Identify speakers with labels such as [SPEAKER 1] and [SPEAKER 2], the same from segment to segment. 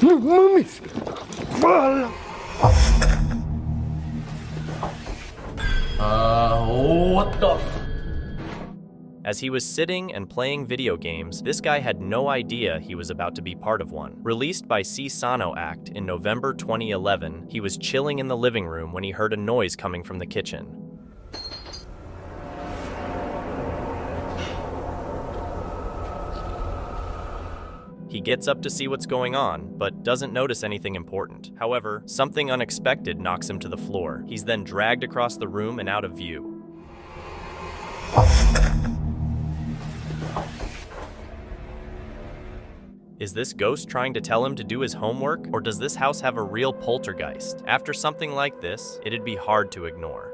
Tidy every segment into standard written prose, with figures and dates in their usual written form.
[SPEAKER 1] Mummies! What the?
[SPEAKER 2] As he was sitting and playing video games, this guy had no idea he was about to be part of one. Released by C. Sano Act in November 2011, he was chilling in the living room when he heard a noise coming from the kitchen. He gets up to see what's going on, but doesn't notice anything important. However, something unexpected knocks him to the floor. He's then dragged across the room and out of view. Is this ghost trying to tell him to do his homework, or does this house have a real poltergeist? After something like this, it'd be hard to ignore.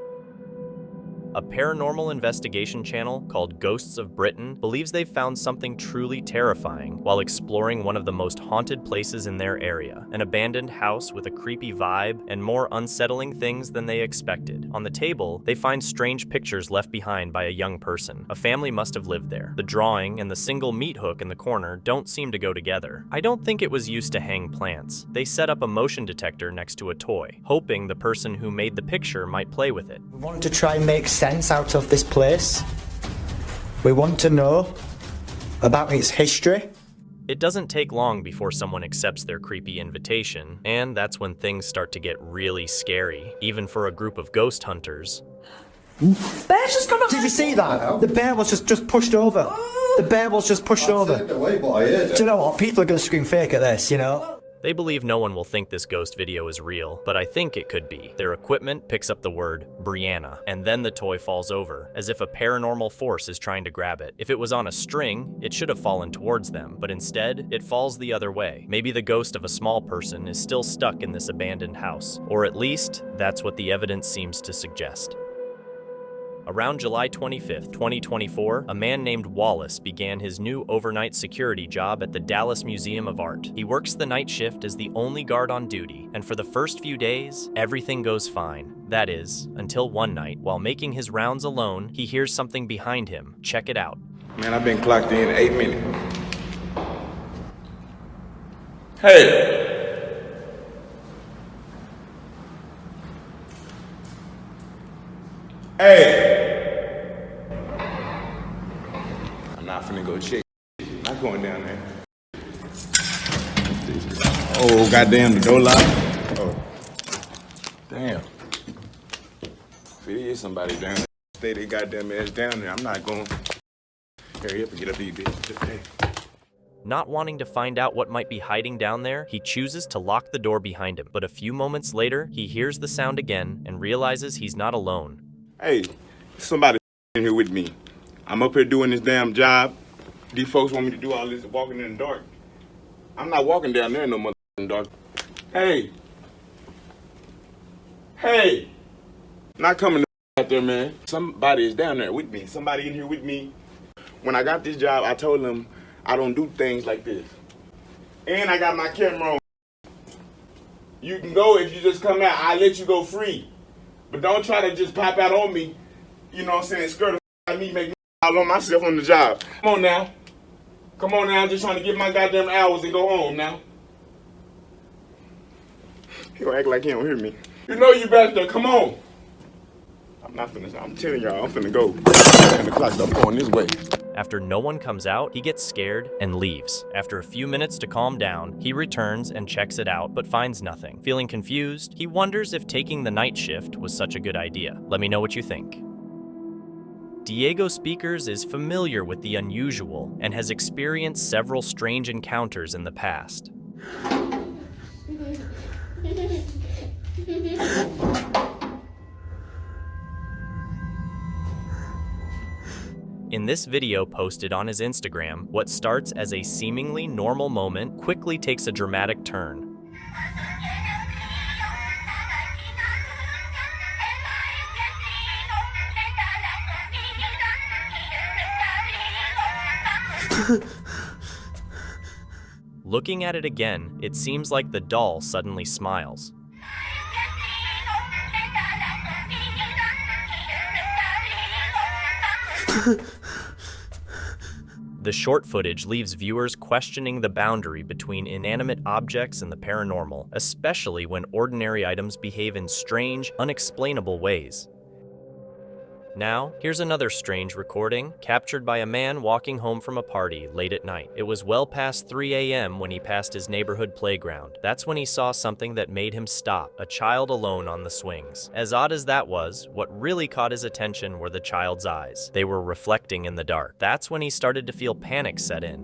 [SPEAKER 2] A paranormal investigation channel called Ghosts of Britain believes they've found something truly terrifying while exploring one of the most haunted places in their area, an abandoned house with a creepy vibe and more unsettling things than they expected. On the table, they find strange pictures left behind by a young person. A family must have lived there. The drawing and the single meat hook in the corner don't seem to go together. I don't think it was used to hang plants. They set up a motion detector next to a toy, hoping the person who made the picture might play with it.
[SPEAKER 3] We want to try and make sense out of this place. We want to know about its history.
[SPEAKER 2] It doesn't take long before someone accepts their creepy invitation, and that's when things start to get really scary, even for a group of ghost hunters.
[SPEAKER 3] Bear's just gone. Did you see that? The bear was just pushed over. The bear was just pushed over. Do you know what? People are going to scream fake at this, you know?
[SPEAKER 2] They believe no one will think this ghost video is real, but I think it could be. Their equipment picks up the word Brianna, and then the toy falls over, as if a paranormal force is trying to grab it. If it was on a string, it should have fallen towards them, but instead, it falls the other way. Maybe the ghost of a small person is still stuck in this abandoned house, or at least, that's what the evidence seems to suggest. Around July 25th, 2024, a man named Wallace began his new overnight security job at the Dallas Museum of Art. He works the night shift as the only guard on duty, and for the first few days, everything goes fine. That is, until one night, while making his rounds alone, he hears something behind him. Check it out.
[SPEAKER 4] Man, I've been clocked in 8 minutes. Hey! Hey! I'm not finna go check. Not going down there. Oh, goddamn, the door locked. Oh. Damn. If it is somebody down there, stay their goddamn ass down there. I'm not going. Hurry up and get up these bitches.
[SPEAKER 2] Not wanting to find out what might be hiding down there, he chooses to lock the door behind him. But a few moments later, he hears the sound again and realizes he's not alone.
[SPEAKER 4] Hey, somebody in here with me. I'm up here doing this damn job. These folks want me to do all this walking in the dark. I'm not walking down there no mother in the dark. Hey. Hey. Not coming out there, man. Somebody is down there with me. Somebody in here with me. When I got this job, I told them I don't do things like this. And I got my camera on. You can go if you just come out. I'll let you go free. But don't try to just pop out on me, you know what I'm saying, skirt of me, make me all on myself on the job. Come on now. Come on now, I'm just trying to get my goddamn hours and go home now. He gonna act like he don't hear me. You know you better, come on. I'm not finna, I'm telling y'all, I'm finna go. And the clock's up going this way.
[SPEAKER 2] After no one comes out, he gets scared and leaves. After a few minutes to calm down, he returns and checks it out, but finds nothing. Feeling confused, he wonders if taking the night shift was such a good idea. Let me know what you think. Diego Speakers is familiar with the unusual and has experienced several strange encounters in the past. In this video posted on his Instagram, what starts as a seemingly normal moment quickly takes a dramatic turn. Looking at it again, it seems like the doll suddenly smiles. The short footage leaves viewers questioning the boundary between inanimate objects and the paranormal, especially when ordinary items behave in strange, unexplainable ways. Now, here's another strange recording, captured by a man walking home from a party late at night. It was well past 3 a.m. when he passed his neighborhood playground. That's when he saw something that made him stop, a child alone on the swings. As odd as that was, what really caught his attention were the child's eyes. They were reflecting in the dark. That's when he started to feel panic set in.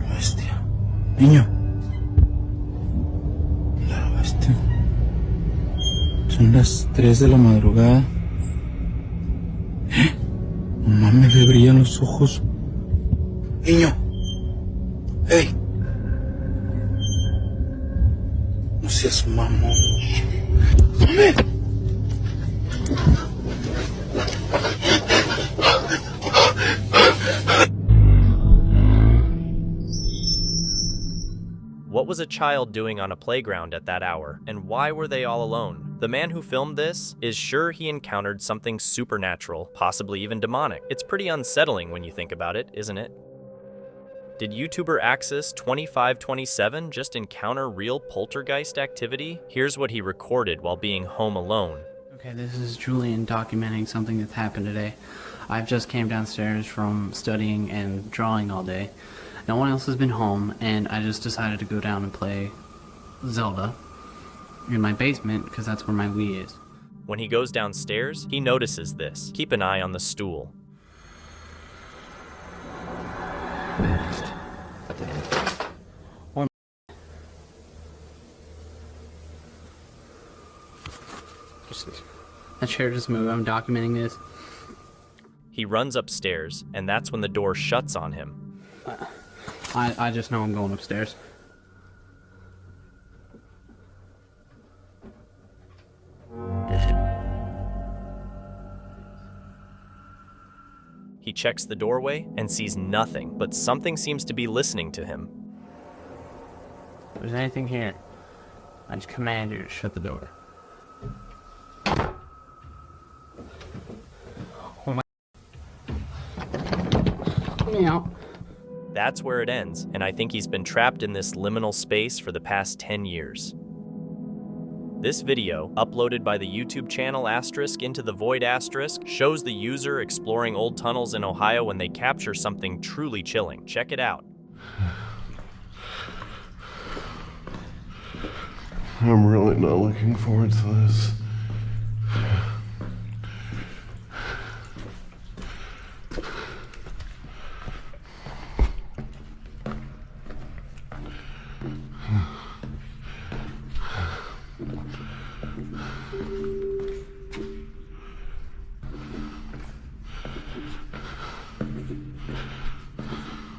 [SPEAKER 5] Bestia. Niño. La bestia. Son las 3 de la madrugada. No mames, le brillan los ojos. Niño. ¡Ey! No seas mamón. ¡Mame!
[SPEAKER 2] What was a child doing on a playground at that hour, and why were they all alone? The man who filmed this is sure he encountered something supernatural, possibly even demonic. It's pretty unsettling when you think about it, isn't it? Did YouTuber Axis2527 just encounter real poltergeist activity? Here's what he recorded while being home alone.
[SPEAKER 6] Okay, this is Julian documenting something that's happened today. I've just came downstairs from studying and drawing all day. No one else has been home, and I just decided to go down and play Zelda in my basement, because that's where my Wii is.
[SPEAKER 2] When he goes downstairs, he notices this. Keep an eye on the stool.
[SPEAKER 6] That chair just moved. I'm documenting this.
[SPEAKER 2] He runs upstairs, and that's when the door shuts on him.
[SPEAKER 6] I just know I'm going upstairs.
[SPEAKER 2] He checks the doorway and sees nothing, but something seems to be listening to him.
[SPEAKER 6] If there's anything here, I just command you to shut the door. Oh my. Let me out.
[SPEAKER 2] That's where it ends, and I think he's been trapped in this liminal space for the past 10 years. This video, uploaded by the YouTube channel Into the Void shows the user exploring old tunnels in Ohio when they capture something truly chilling. Check it out.
[SPEAKER 7] I'm really not looking forward to this.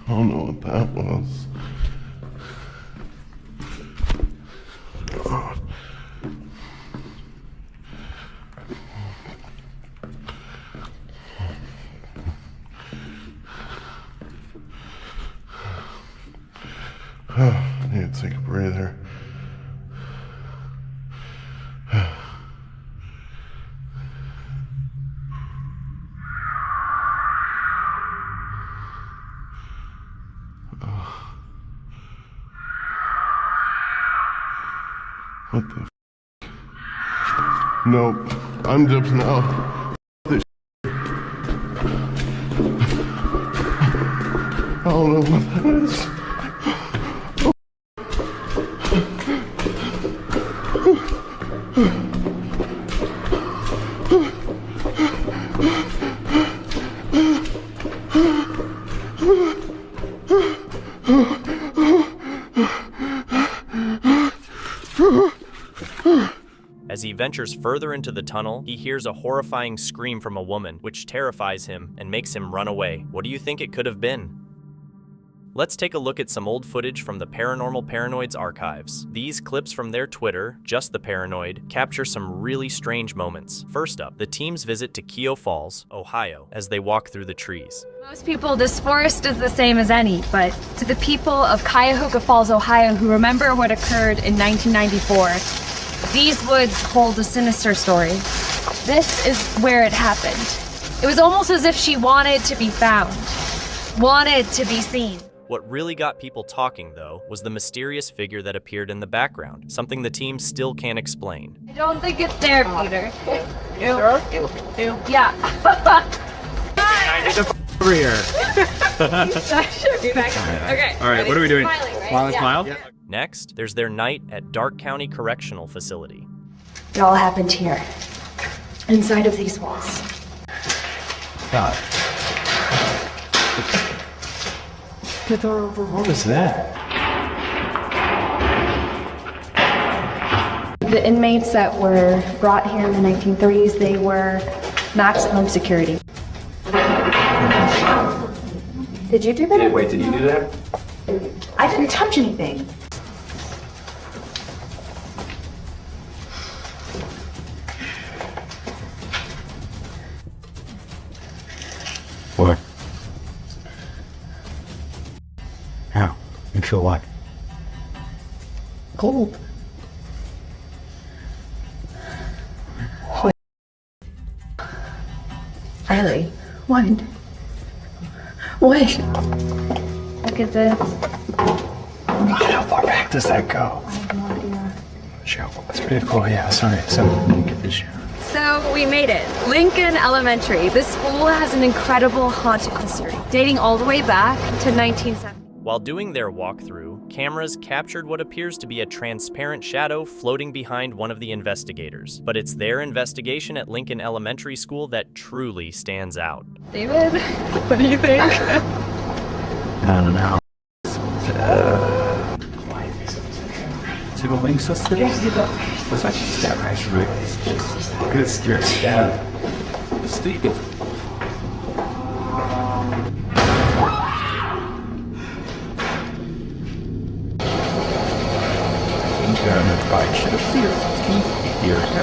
[SPEAKER 7] I don't know what that was. I need to take a breather. What the f? Nope. I'm dipping out. This I don't know what that is.
[SPEAKER 2] As he ventures further into the tunnel, he hears a horrifying scream from a woman, which terrifies him and makes him run away. What do you think it could have been? Let's take a look at some old footage from the Paranormal Paranoids archives. These clips from their Twitter, Just the Paranoid, capture some really strange moments. First up, the team's visit to Keogh Falls, Ohio, as they walk through the trees.
[SPEAKER 8] Most people, this forest is the same as any, but to the people of Cuyahoga Falls, Ohio, who remember what occurred in 1994, these woods hold a sinister story. This is where it happened. It was almost as if she wanted to be found, wanted to be seen.
[SPEAKER 2] What really got people talking, though, was the mysterious figure that appeared in the background, something the team still can't explain.
[SPEAKER 8] I don't think it's there, Peter. Yeah.
[SPEAKER 5] Over here.
[SPEAKER 8] Should be back. Okay.
[SPEAKER 5] All right, what are we doing?
[SPEAKER 8] Smiling, right?
[SPEAKER 5] Smile?
[SPEAKER 8] Yeah.
[SPEAKER 2] Next, there's their night at Dark County Correctional Facility.
[SPEAKER 9] It all happened here, inside of these walls.
[SPEAKER 5] God. What was that?
[SPEAKER 9] The inmates that were brought here in the 1930s, they were maximum security. Did you do that?
[SPEAKER 5] Wait, did you do that?
[SPEAKER 9] I didn't touch anything.
[SPEAKER 5] What? How? You feel what?
[SPEAKER 9] Cold. Riley, what? What? Look at this.
[SPEAKER 5] God, how far back does that go?
[SPEAKER 9] I have no idea.
[SPEAKER 5] Show. That's pretty cool, yeah, sorry. So, let me get this show.
[SPEAKER 8] So we made it. Lincoln Elementary. This school has an incredible haunted history, dating all the way back to 1970.
[SPEAKER 2] While doing their walkthrough, cameras captured what appears to be a transparent shadow floating behind one of the investigators. But it's their investigation at Lincoln Elementary School that truly stands out.
[SPEAKER 8] David, what do you think?
[SPEAKER 5] I don't know. Typical wing sister? What's that? Stab right? Good scare. Stab. Steve.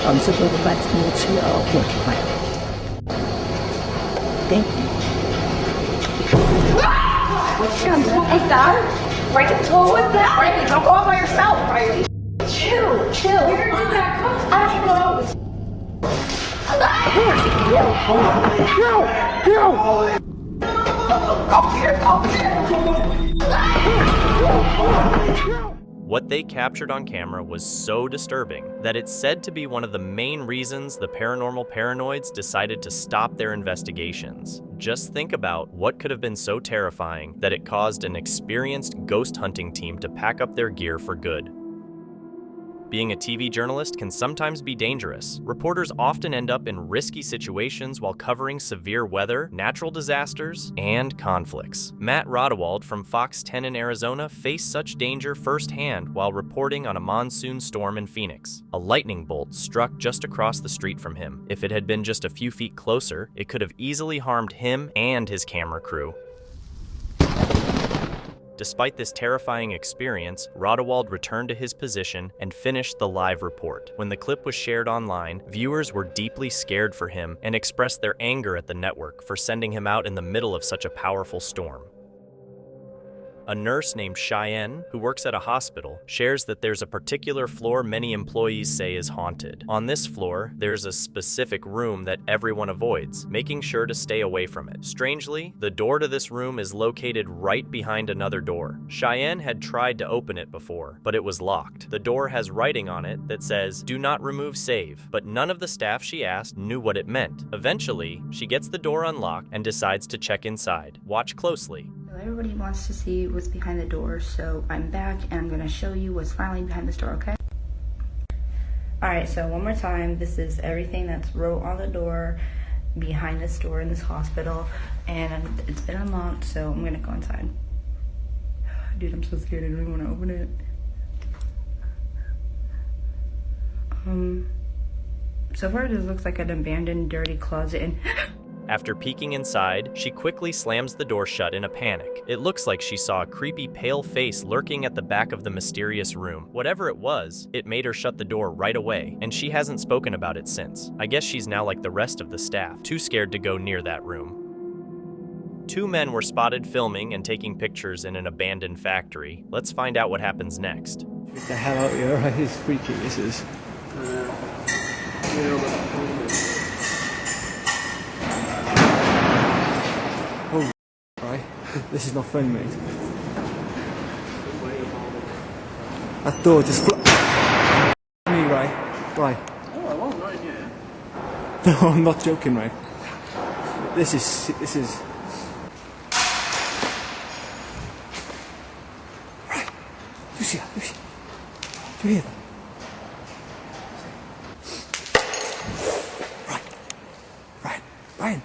[SPEAKER 9] I'm so glad that's me too. Thank you. What's that? Break a toe with that? Riley, don't go out by yourself, Riley. Chill. Where did that come from? I don't know.
[SPEAKER 2] What they captured on camera was so disturbing that it's said to be one of the main reasons the paranormal paranoids decided to stop their investigations. Just think about what could have been so terrifying that it caused an experienced ghost hunting team to pack up their gear for good. Being a TV journalist can sometimes be dangerous. Reporters often end up in risky situations while covering severe weather, natural disasters, and conflicts. Matt Rodewald from Fox 10 in Arizona faced such danger firsthand while reporting on a monsoon storm in Phoenix. A lightning bolt struck just across the street from him. If it had been just a few feet closer, it could have easily harmed him and his camera crew. Despite this terrifying experience, Rodewald returned to his position and finished the live report. When the clip was shared online, viewers were deeply scared for him and expressed their anger at the network for sending him out in the middle of such a powerful storm. A nurse named Cheyenne, who works at a hospital, shares that there's a particular floor many employees say is haunted. On this floor, there's a specific room that everyone avoids, making sure to stay away from it. Strangely, the door to this room is located right behind another door. Cheyenne had tried to open it before, but it was locked. The door has writing on it that says, "Do not remove save," but none of the staff she asked knew what it meant. Eventually, she gets the door unlocked and decides to check inside. Watch closely.
[SPEAKER 10] Everybody wants to see what's behind the door, so I'm back and I'm gonna show you what's finally behind this door, okay? Alright, so one more time, this is everything that's wrote on the door behind this door in this hospital, and it's been unlocked, so I'm gonna go inside. Dude, I'm so scared, I don't even wanna open it. So far this looks like an abandoned, dirty closet, and
[SPEAKER 2] After peeking inside, she quickly slams the door shut in a panic. It looks like she saw a creepy pale face lurking at the back of the mysterious room. Whatever it was, it made her shut the door right away, and she hasn't spoken about it since. I guess she's now like the rest of the staff, too scared to go near that room. 2 men were spotted filming and taking pictures in an abandoned factory. Let's find out what happens next.
[SPEAKER 1] Get the hell out of here, right? It's freaky, this is. This is not funny, mate. That door just me, right? Right.
[SPEAKER 11] Oh, I won't right here.
[SPEAKER 1] No, I'm not joking, right? This is... Right. Lucia. Do you hear that? Ryan.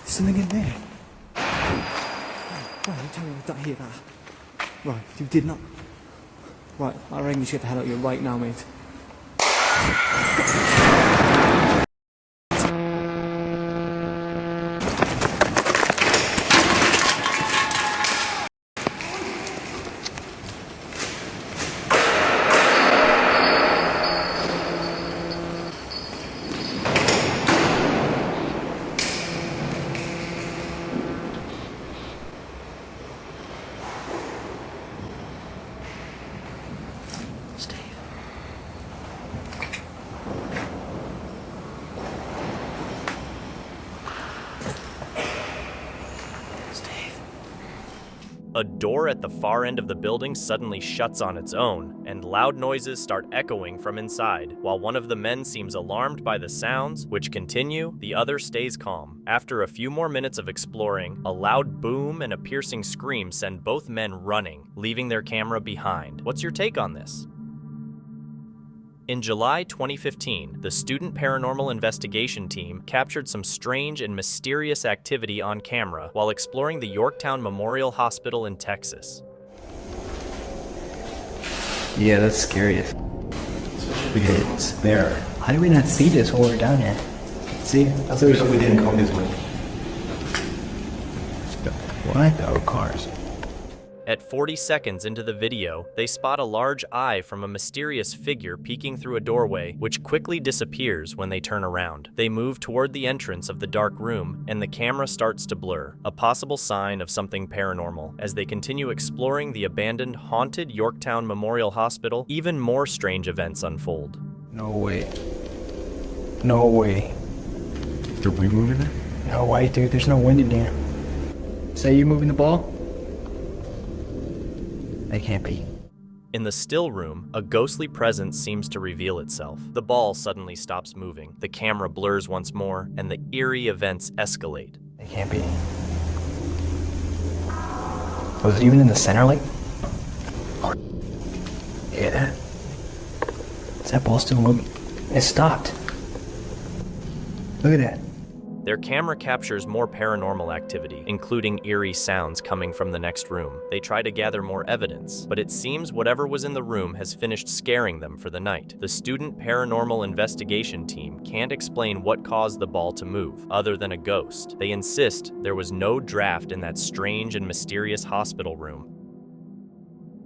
[SPEAKER 1] There's something in there. Ryan, you tell me you don't hear that. Right, you did not. Right, I reckon you should get the hell out of here right now, mate.
[SPEAKER 2] A door at the far end of the building suddenly shuts on its own, and loud noises start echoing from inside. While one of the men seems alarmed by the sounds, which continue, the other stays calm. After a few more minutes of exploring, a loud boom and a piercing scream send both men running, leaving their camera behind. What's your take on this? In July 2015, the student paranormal investigation team captured some strange and mysterious activity on camera while exploring the Yorktown Memorial Hospital in Texas.
[SPEAKER 3] Yeah, that's scary. It's there. How do we not see this while we're down here? See? That's the reason we didn't come this way. What? Oh, cars.
[SPEAKER 2] At 40 seconds into the video, they spot a large eye from a mysterious figure peeking through a doorway, which quickly disappears when they turn around. They move toward the entrance of the dark room, and the camera starts to blur, a possible sign of something paranormal. As they continue exploring the abandoned, haunted Yorktown Memorial Hospital, even more strange events unfold.
[SPEAKER 3] No way. No way.
[SPEAKER 7] Is there wind moving there?
[SPEAKER 3] No way, dude. There's no wind in there. Say you moving the ball? They can't be.
[SPEAKER 2] In the still room, a ghostly presence seems to reveal itself. The ball suddenly stops moving, the camera blurs once more, and the eerie events escalate.
[SPEAKER 3] They can't be. Was it even in the center, like? Hear that? Is that ball still moving? It stopped. Look at that.
[SPEAKER 2] Their camera captures more paranormal activity, including eerie sounds coming from the next room. They try to gather more evidence, but it seems whatever was in the room has finished scaring them for the night. The student paranormal investigation team can't explain what caused the ball to move, other than a ghost. They insist there was no draft in that strange and mysterious hospital room.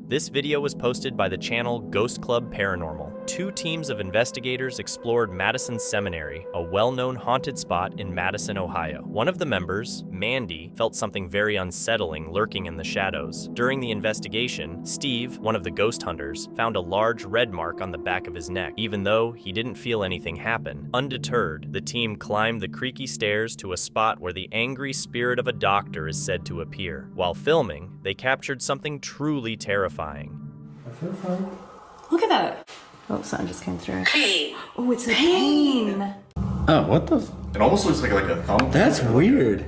[SPEAKER 2] This video was posted by the channel Ghost Club Paranormal. 2 teams of investigators explored Madison Seminary, a well-known haunted spot in Madison, Ohio. One of the members, Mandy, felt something very unsettling lurking in the shadows. During the investigation, Steve, one of the ghost hunters, found a large red mark on the back of his neck, even though he didn't feel anything happen. Undeterred, the team climbed the creaky stairs to a spot where the angry spirit of a doctor is said to appear. While filming, they captured something truly terrifying.
[SPEAKER 11] I feel fine.
[SPEAKER 9] Look at that. Oh, something just came through. Pain. Oh, it's a pain.
[SPEAKER 11] Oh, what the?
[SPEAKER 12] It almost looks like a thumb.
[SPEAKER 11] That's weird.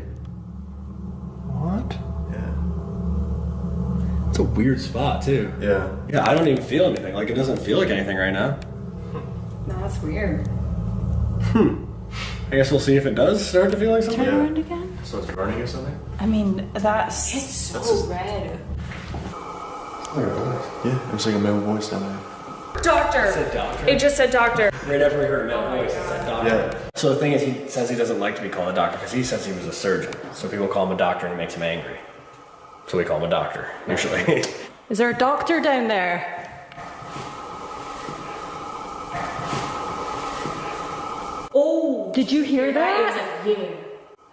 [SPEAKER 11] What?
[SPEAKER 12] Yeah.
[SPEAKER 11] It's a weird spot, too.
[SPEAKER 12] Yeah.
[SPEAKER 11] Yeah, I don't even feel anything. Like, it doesn't feel like anything right now.
[SPEAKER 9] No, that's weird.
[SPEAKER 11] I guess we'll see if it does start to feel like something.
[SPEAKER 9] Turn around again?
[SPEAKER 12] So it's burning or something?
[SPEAKER 9] I mean, that's... It's so red.
[SPEAKER 12] Yeah, it was like a male voice down there.
[SPEAKER 8] Doctor.
[SPEAKER 11] It said doctor.
[SPEAKER 8] It just said doctor.
[SPEAKER 11] Right after we heard a male voice, it said doctor.
[SPEAKER 12] Yeah.
[SPEAKER 11] So the thing is, he says he doesn't like to be called a doctor because he says he was a surgeon. So people call him a doctor and it makes him angry. So we call him a doctor, usually.
[SPEAKER 9] Is there a doctor down there? Oh! Did you hear that?
[SPEAKER 8] Yeah.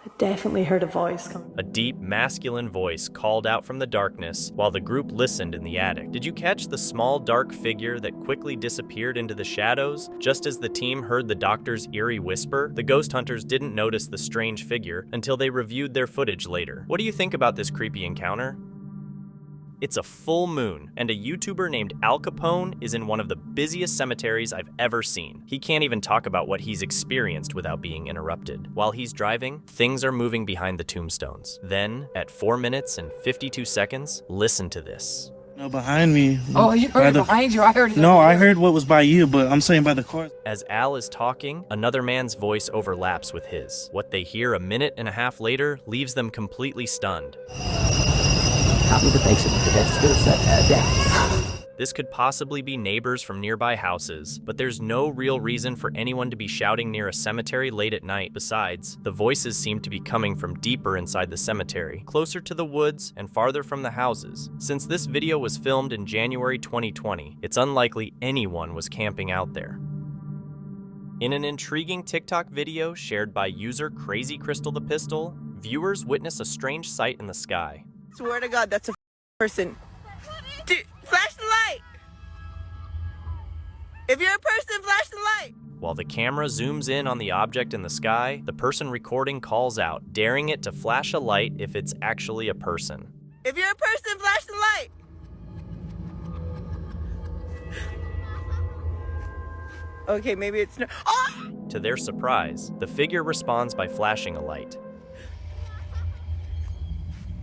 [SPEAKER 13] I definitely heard a voice coming.
[SPEAKER 2] A deep, masculine voice called out from the darkness while the group listened in the attic. Did you catch the small, dark figure that quickly disappeared into the shadows? Just as the team heard the doctor's eerie whisper, the ghost hunters didn't notice the strange figure until they reviewed their footage later. What do you think about this creepy encounter? It's a full moon, and a YouTuber named Al Capone is in one of the busiest cemeteries I've ever seen. He can't even talk about what he's experienced without being interrupted. While he's driving, things are moving behind the tombstones. Then, at 4 minutes and 52 seconds, listen to this.
[SPEAKER 14] No, behind me.
[SPEAKER 15] Oh, you heard behind you? I heard it.
[SPEAKER 14] No, I heard what was by you, but I'm saying by the car.
[SPEAKER 2] As Al is talking, another man's voice overlaps with his. What they hear a minute and a half later leaves them completely stunned. This could possibly be neighbors from nearby houses, but there's no real reason for anyone to be shouting near a cemetery late at night. Besides, the voices seem to be coming from deeper inside the cemetery, closer to the woods and farther from the houses. Since this video was filmed in January 2020, it's unlikely anyone was camping out there. In an intriguing TikTok video shared by user Crazy Crystal the Pistol, viewers witness a strange sight in the sky.
[SPEAKER 16] Swear to God, that's a person. Dude, flash the light! If you're a person, flash the light!
[SPEAKER 2] While the camera zooms in on the object in the sky, the person recording calls out, daring it to flash a light if it's actually a person.
[SPEAKER 16] If you're a person, flash the light! Okay, maybe it's no. Oh!
[SPEAKER 2] To their surprise, the figure responds by flashing a light.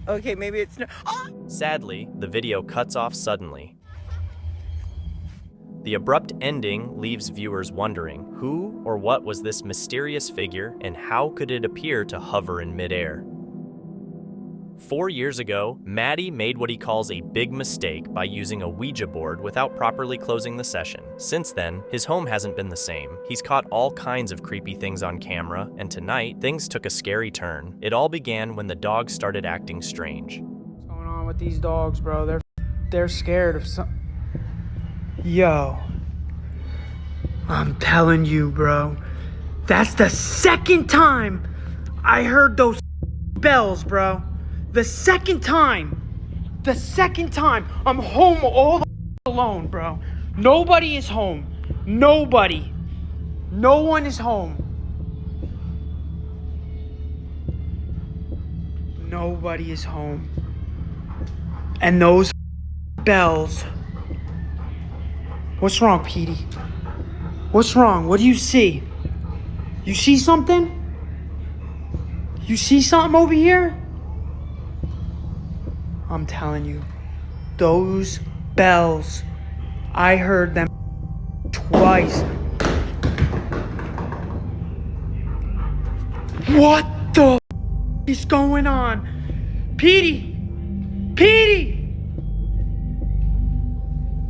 [SPEAKER 16] Okay, maybe it's no. Oh!
[SPEAKER 2] Sadly, the video cuts off suddenly. The abrupt ending leaves viewers wondering who or what was this mysterious figure and how could it appear to hover in midair. 4 years ago, Maddie made what he calls a big mistake by using a Ouija board without properly closing the session. Since then, his home hasn't been the same. He's caught all kinds of creepy things on camera, and tonight, things took a scary turn. It all began when the dogs started acting strange.
[SPEAKER 17] What's going on with these dogs, bro? They're scared of some... Yo. I'm telling you, bro. That's the second time I heard those bells, bro. The second time I'm home all alone, bro. Nobody is home. Nobody. No one is home. Nobody is home. And those bells. What's wrong, Petey? What's wrong? What do you see? You see something? You see something over here? I'm telling you, those bells, I heard them twice. What the is going on? Petey! Petey!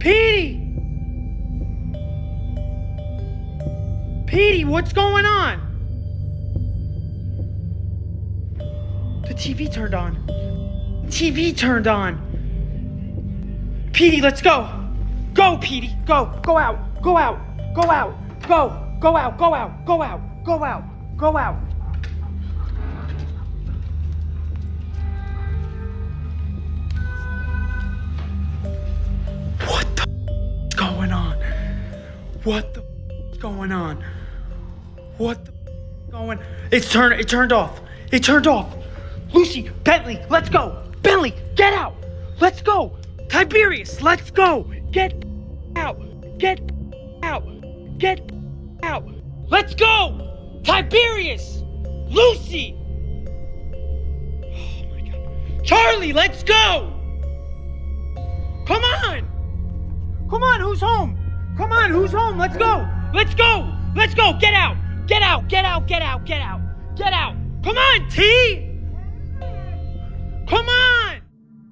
[SPEAKER 17] Petey! Petey, what's going on? The TV turned on. TV turned on. Petey, let's go. Go, Petey. Go. Go out. Go out. Go out. Go. Go out. Go out. Go out. Go out. Go out. What the is going on? What the is going on? What the going? It turned off. It turned off. Lucy, Bentley, let's go. Bentley, get out! Let's go! Tiberius, let's go! Get out! Get out! Get out! Let's go! Tiberius! Lucy! Oh my God. Charlie, let's go! Come on! Come on, who's home? Come on, who's home? Let's go! Let's go! Let's go! Get out! Get out! Get out! Get out! Get out! Get out! Come on, T! Come on!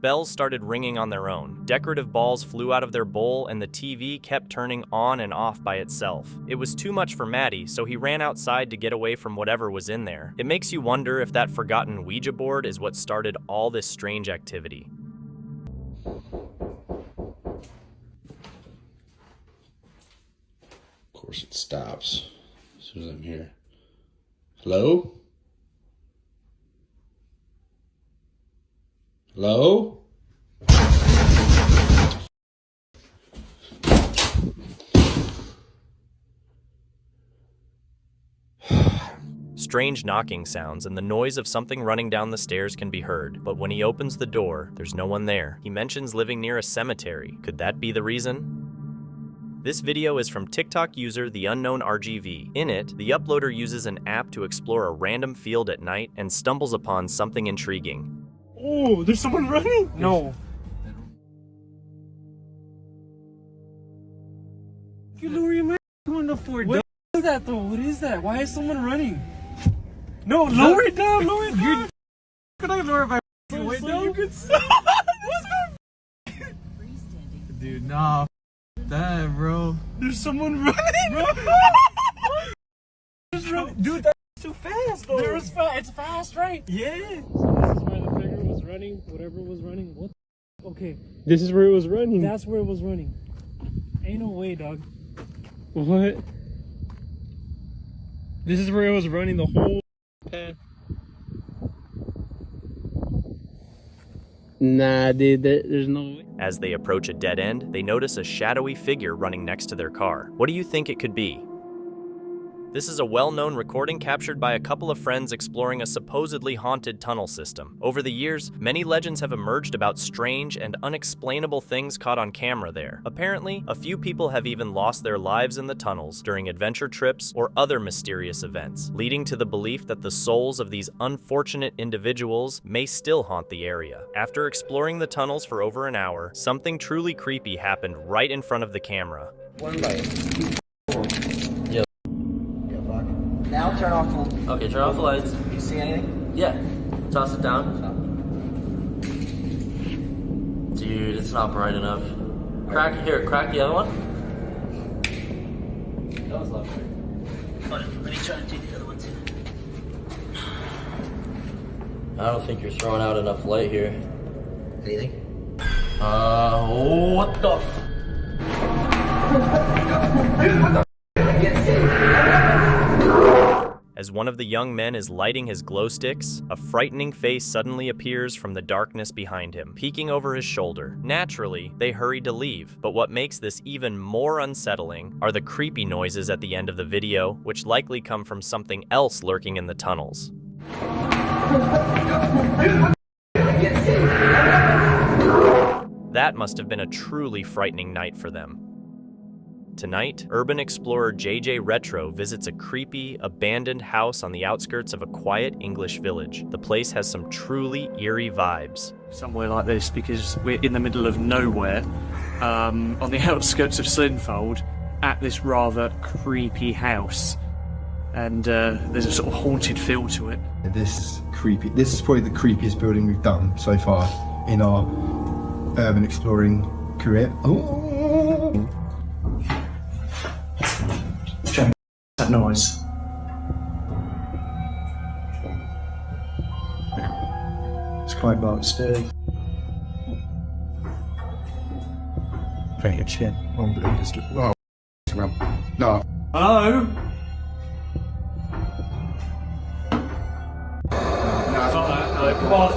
[SPEAKER 2] Bells started ringing on their own. Decorative balls flew out of their bowl and the TV kept turning on and off by itself. It was too much for Maddie, so he ran outside to get away from whatever was in there. It makes you wonder if that forgotten Ouija board is what started all this strange activity.
[SPEAKER 7] Of course it stops as soon as I'm here. Hello? Hello?
[SPEAKER 2] Strange knocking sounds and the noise of something running down the stairs can be heard, but when he opens the door, there's no one there. He mentions living near a cemetery. Could that be the reason? This video is from TikTok user The Unknown RGV. In it, the uploader uses an app to explore a random field at night and stumbles upon something intriguing.
[SPEAKER 14] Oh, there's someone running? No. You lower your mic on the floor. What is that though? What is that? Why is someone running? No, lower it down, lower it down. Could I lower my weight down? You could Dude, nah, that, bro. There's someone running, bro. Dude, that's too fast, though. It's fast, right? Yeah. So this is where the figure was running, whatever was running. What? Okay. This is where it was running. That's where it was running. Ain't no way, dog. What? This is where it was running the whole path. Nah, dude, there's no way.
[SPEAKER 2] As they approach a dead end, they notice a shadowy figure running next to their car. What do you think it could be? This is a well-known recording captured by a couple of friends exploring a supposedly haunted tunnel system. Over the years, many legends have emerged about strange and unexplainable things caught on camera there. Apparently, a few people have even lost their lives in the tunnels during adventure trips or other mysterious events, leading to the belief that the souls of these unfortunate individuals may still haunt the area. After exploring the tunnels for over an hour, something truly creepy happened right in front of the camera.
[SPEAKER 3] Now turn off the...
[SPEAKER 18] Okay, turn off the lights.
[SPEAKER 3] You see anything?
[SPEAKER 18] Yeah. Toss it down. Dude, it's not bright enough. Crack the other one. That was lovely. Let me try to do the other one too. I don't think you're throwing out enough light here.
[SPEAKER 3] Anything?
[SPEAKER 18] What the?
[SPEAKER 2] As one of the young men is lighting his glow sticks, a frightening face suddenly appears from the darkness behind him, peeking over his shoulder. Naturally, they hurry to leave, but what makes this even more unsettling are the creepy noises at the end of the video, which likely come from something else lurking in the tunnels. That must have been a truly frightening night for them. Tonight, urban explorer JJ Retro visits a creepy, abandoned house on the outskirts of a quiet English village. The place has some truly eerie vibes.
[SPEAKER 14] Somewhere like this because we're in the middle of nowhere, on the outskirts of Slinfold, at this rather creepy house. And there's a sort of haunted feel to it.
[SPEAKER 19] This is creepy. This is probably the creepiest building we've done so far in our urban exploring career. Oh.
[SPEAKER 14] That noise.
[SPEAKER 19] It's quite about stairs. Very good shit. Oh, no.
[SPEAKER 14] Hello? No, come on.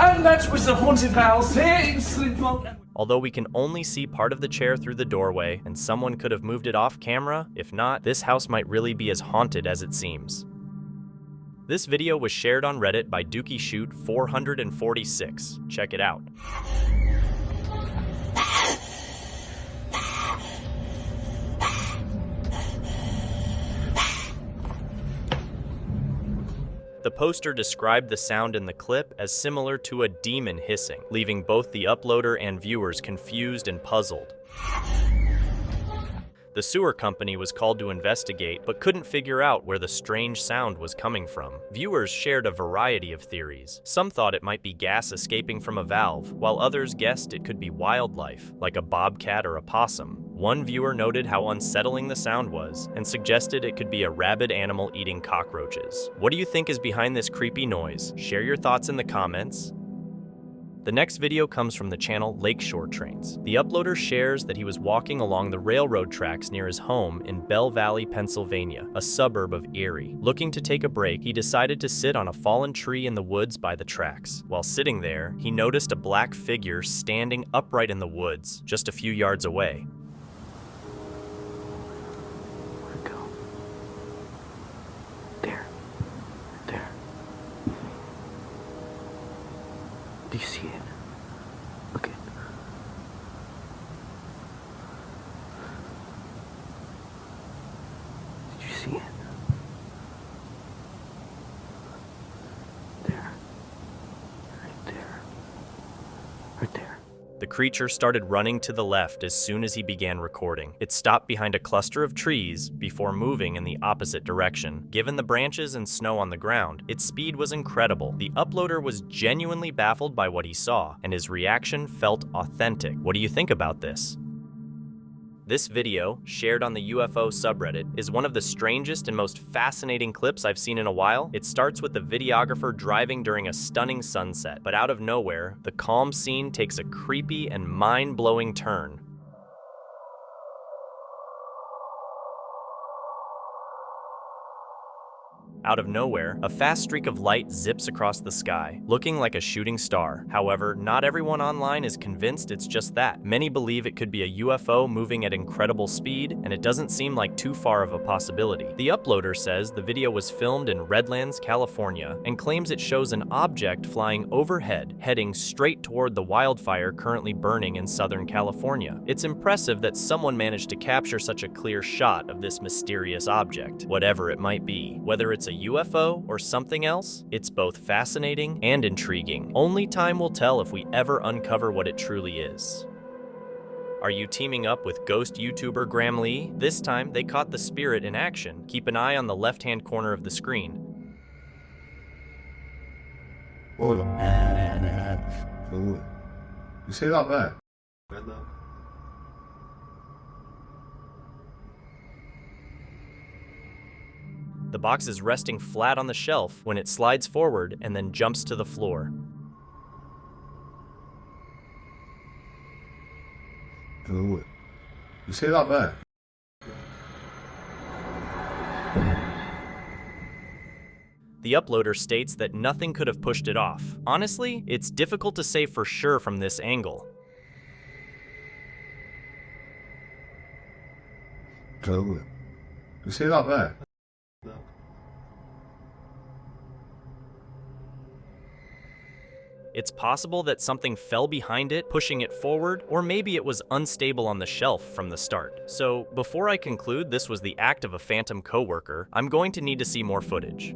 [SPEAKER 14] And that was the haunted house here in Slinfold.
[SPEAKER 2] Although we can only see part of the chair through the doorway, and someone could have moved it off camera, if not, this house might really be as haunted as it seems. This video was shared on Reddit by DookieShoot446. Check it out. The poster described the sound in the clip as similar to a demon hissing, leaving both the uploader and viewers confused and puzzled. The sewer company was called to investigate, but couldn't figure out where the strange sound was coming from. Viewers shared a variety of theories. Some thought it might be gas escaping from a valve, while others guessed it could be wildlife, like a bobcat or a possum. One viewer noted how unsettling the sound was, and suggested it could be a rabid animal eating cockroaches. What do you think is behind this creepy noise? Share your thoughts in the comments. The next video comes from the channel Lakeshore Trains. The uploader shares that he was walking along the railroad tracks near his home in Bell Valley, Pennsylvania, a suburb of Erie. Looking to take a break, he decided to sit on a fallen tree in the woods by the tracks. While sitting there, he noticed a black figure standing upright in the woods, just a few yards away.
[SPEAKER 6] Where'd it go? There. There. Do you see it? Look it. Did you see it? There. Right there. Right there.
[SPEAKER 2] The creature started running to the left as soon as he began recording. It stopped behind a cluster of trees before moving in the opposite direction. Given the branches and snow on the ground, its speed was incredible. The uploader was genuinely baffled by what he saw, and his reaction felt authentic. What do you think about this? This video, shared on the UFO subreddit, is one of the strangest and most fascinating clips I've seen in a while. It starts with the videographer driving during a stunning sunset, but out of nowhere, the calm scene takes a creepy and mind-blowing turn. Out of nowhere, a fast streak of light zips across the sky, looking like a shooting star. However, not everyone online is convinced it's just that. Many believe it could be a UFO moving at incredible speed, and it doesn't seem like too far of a possibility. The uploader says the video was filmed in Redlands, California, and claims it shows an object flying overhead, heading straight toward the wildfire currently burning in Southern California. It's impressive that someone managed to capture such a clear shot of this mysterious object, whatever it might be. Whether it's a UFO or something else, it's both fascinating and intriguing. Only time will tell if we ever uncover what it truly is. Are you teaming up with ghost YouTuber Graham Lee? This time, they caught the spirit in action. Keep an eye on the left-hand corner of the screen.
[SPEAKER 7] Hold on. You see that there?
[SPEAKER 2] The box is resting flat on the shelf when it slides forward and then jumps to the floor.
[SPEAKER 7] You see that there?
[SPEAKER 2] The uploader states that nothing could have pushed it off. Honestly, it's difficult to say for sure from this angle.
[SPEAKER 7] You see that there?
[SPEAKER 2] It's possible that something fell behind it, pushing it forward, or maybe it was unstable on the shelf from the start. So, before I conclude this was the act of a phantom coworker, I'm going to need to see more footage.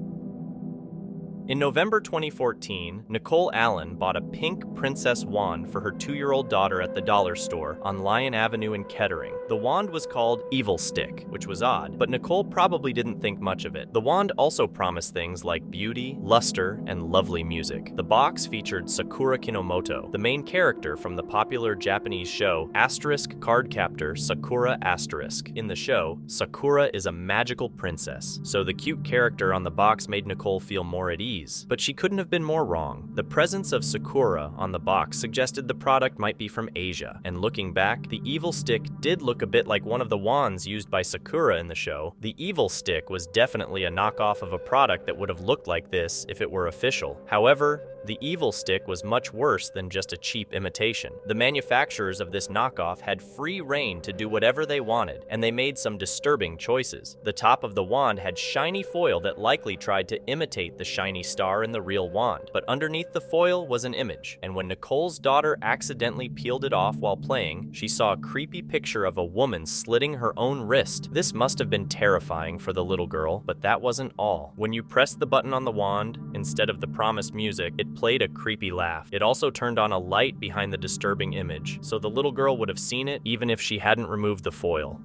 [SPEAKER 2] In November 2014, Nicole Allen bought a pink princess wand for her 2-year-old daughter at the dollar store on Lyon Avenue in Kettering. The wand was called Evil Stick, which was odd, but Nicole probably didn't think much of it. The wand also promised things like beauty, luster, and lovely music. The box featured Sakura Kinomoto, the main character from the popular Japanese show Asterisk Cardcaptor Sakura Asterisk. In the show, Sakura is a magical princess, so the cute character on the box made Nicole feel more at ease. But she couldn't have been more wrong. The presence of Sakura on the box suggested the product might be from Asia, and looking back, the Evil Stick did look a bit like one of the wands used by Sakura in the show. The Evil Stick was definitely a knockoff of a product that would have looked like this if it were official. However, the Evil Stick was much worse than just a cheap imitation. The manufacturers of this knockoff had free reign to do whatever they wanted, and they made some disturbing choices. The top of the wand had shiny foil that likely tried to imitate the shiny star in the real wand, but underneath the foil was an image, and when Nicole's daughter accidentally peeled it off while playing, she saw a creepy picture of a woman slitting her own wrist. This must have been terrifying for the little girl, but that wasn't all. When you pressed the button on the wand, instead of the promised music, it played a creepy laugh. It also turned on a light behind the disturbing image, so the little girl would have seen it even if she hadn't removed the foil.